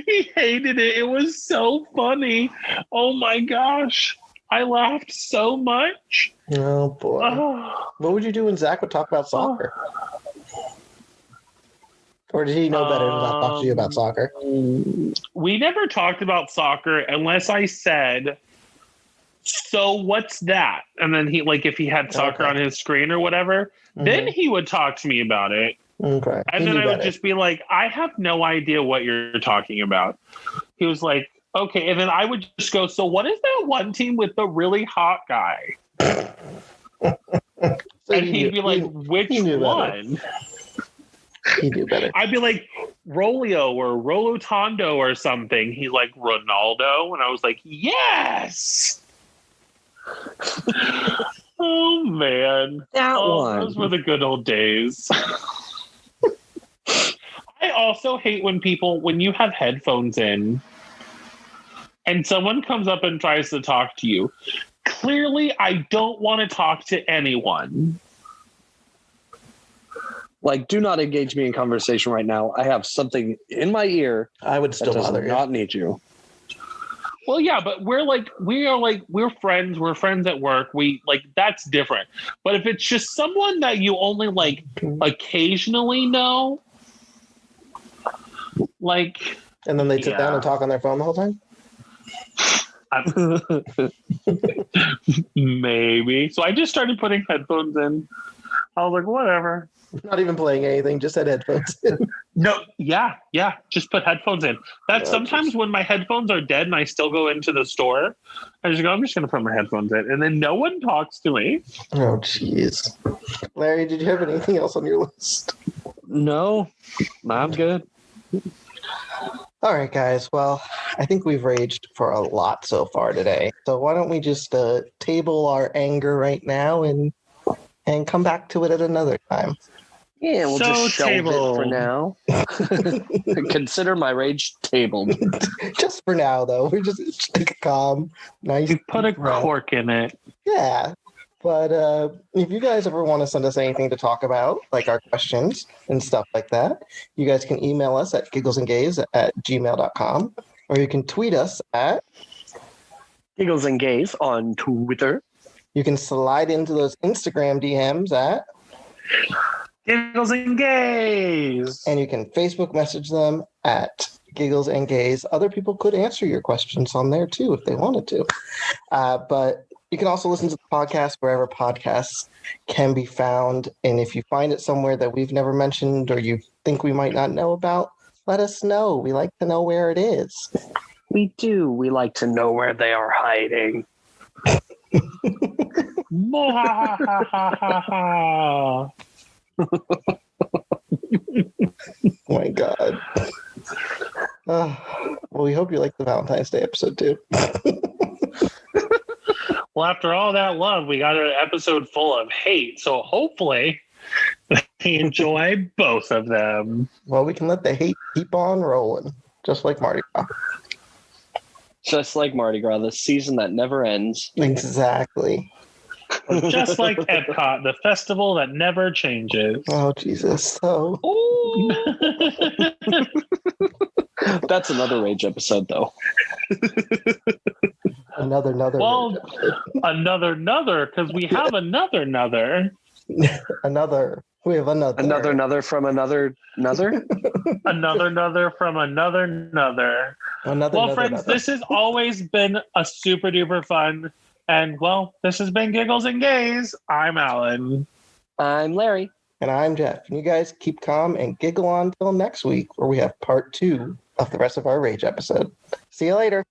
He hated it. It was so funny. Oh my gosh. I laughed so much. Oh boy. Oh. What would you do when Zach would talk about soccer? Or did he know better to not talk to you about soccer? We never talked about soccer unless I said, so what's that? And then he, if he had soccer on his screen or whatever, then he would talk to me about it. Okay. And then I would just be like, I have no idea what you're talking about. He was like, okay. And then I would just go, so what is that one team with the really hot guy? And he'd be like, which one? He knew better. I'd be like, Rolio or Rolotondo or something. He's like, Ronaldo. And I was like, yes. Oh, man. Those were the good old days. I also hate when you have headphones in and someone comes up and tries to talk to you. Clearly, I don't want to talk to anyone. Do not engage me in conversation right now. I have something in my ear. I would still bother you. Not need you. Well, yeah, but we're friends. We're friends at work. That's different. But if it's just someone that you only occasionally know, and then they sit down and talk on their phone the whole time? Maybe. So I just started putting headphones in. I was like, whatever. Not even playing anything, just had headphones in. No, yeah, just put headphones in. That's sometimes when my headphones are dead and I still go into the store, I just go, I'm just going to put my headphones in. And then no one talks to me. Oh, jeez. Larry, did you have anything else on your list? No, I'm good. All right, guys. Well, I think we've raged for a lot so far today. So why don't we just table our anger right now and come back to it at another time? Yeah, we'll just shelve it for now. Consider my rage tabled. Just for now, though. We're just take a calm, nice. You put a cork in it. Yeah. But if you guys ever want to send us anything to talk about, like our questions and stuff like that, you guys can email us at gigglesandgays@gmail.com, or you can tweet us at gigglesandgays on Twitter. You can slide into those Instagram DMs at Giggles and Gays. And you can Facebook message them at Giggles and Gays. Other people could answer your questions on there too if they wanted to. But you can also listen to the podcast wherever podcasts can be found. And if you find it somewhere that we've never mentioned or you think we might not know about, let us know. We like to know where it is. We do. We like to know where they are hiding. Oh my God. Well, we hope you like the Valentine's Day episode too. Well, after all that love, we got an episode full of hate. So hopefully enjoy both of them. Well, we can let the hate keep on rolling, just like Mardi Gras. Just like Mardi Gras, the season that never ends. Exactly. Or just like Epcot, the festival that never changes. Oh, Jesus. So, That's another rage episode, though. another. Well, another, because we have another. Another. We have another. Another from another. Another from another. Well, friends, this has always been a super duper fun. And, well, this has been Giggles and Gays. I'm Alan. I'm Larry. And I'm Jeff. And you guys keep calm and giggle on till next week, where we have part 2 of the rest of our Rage episode. See you later.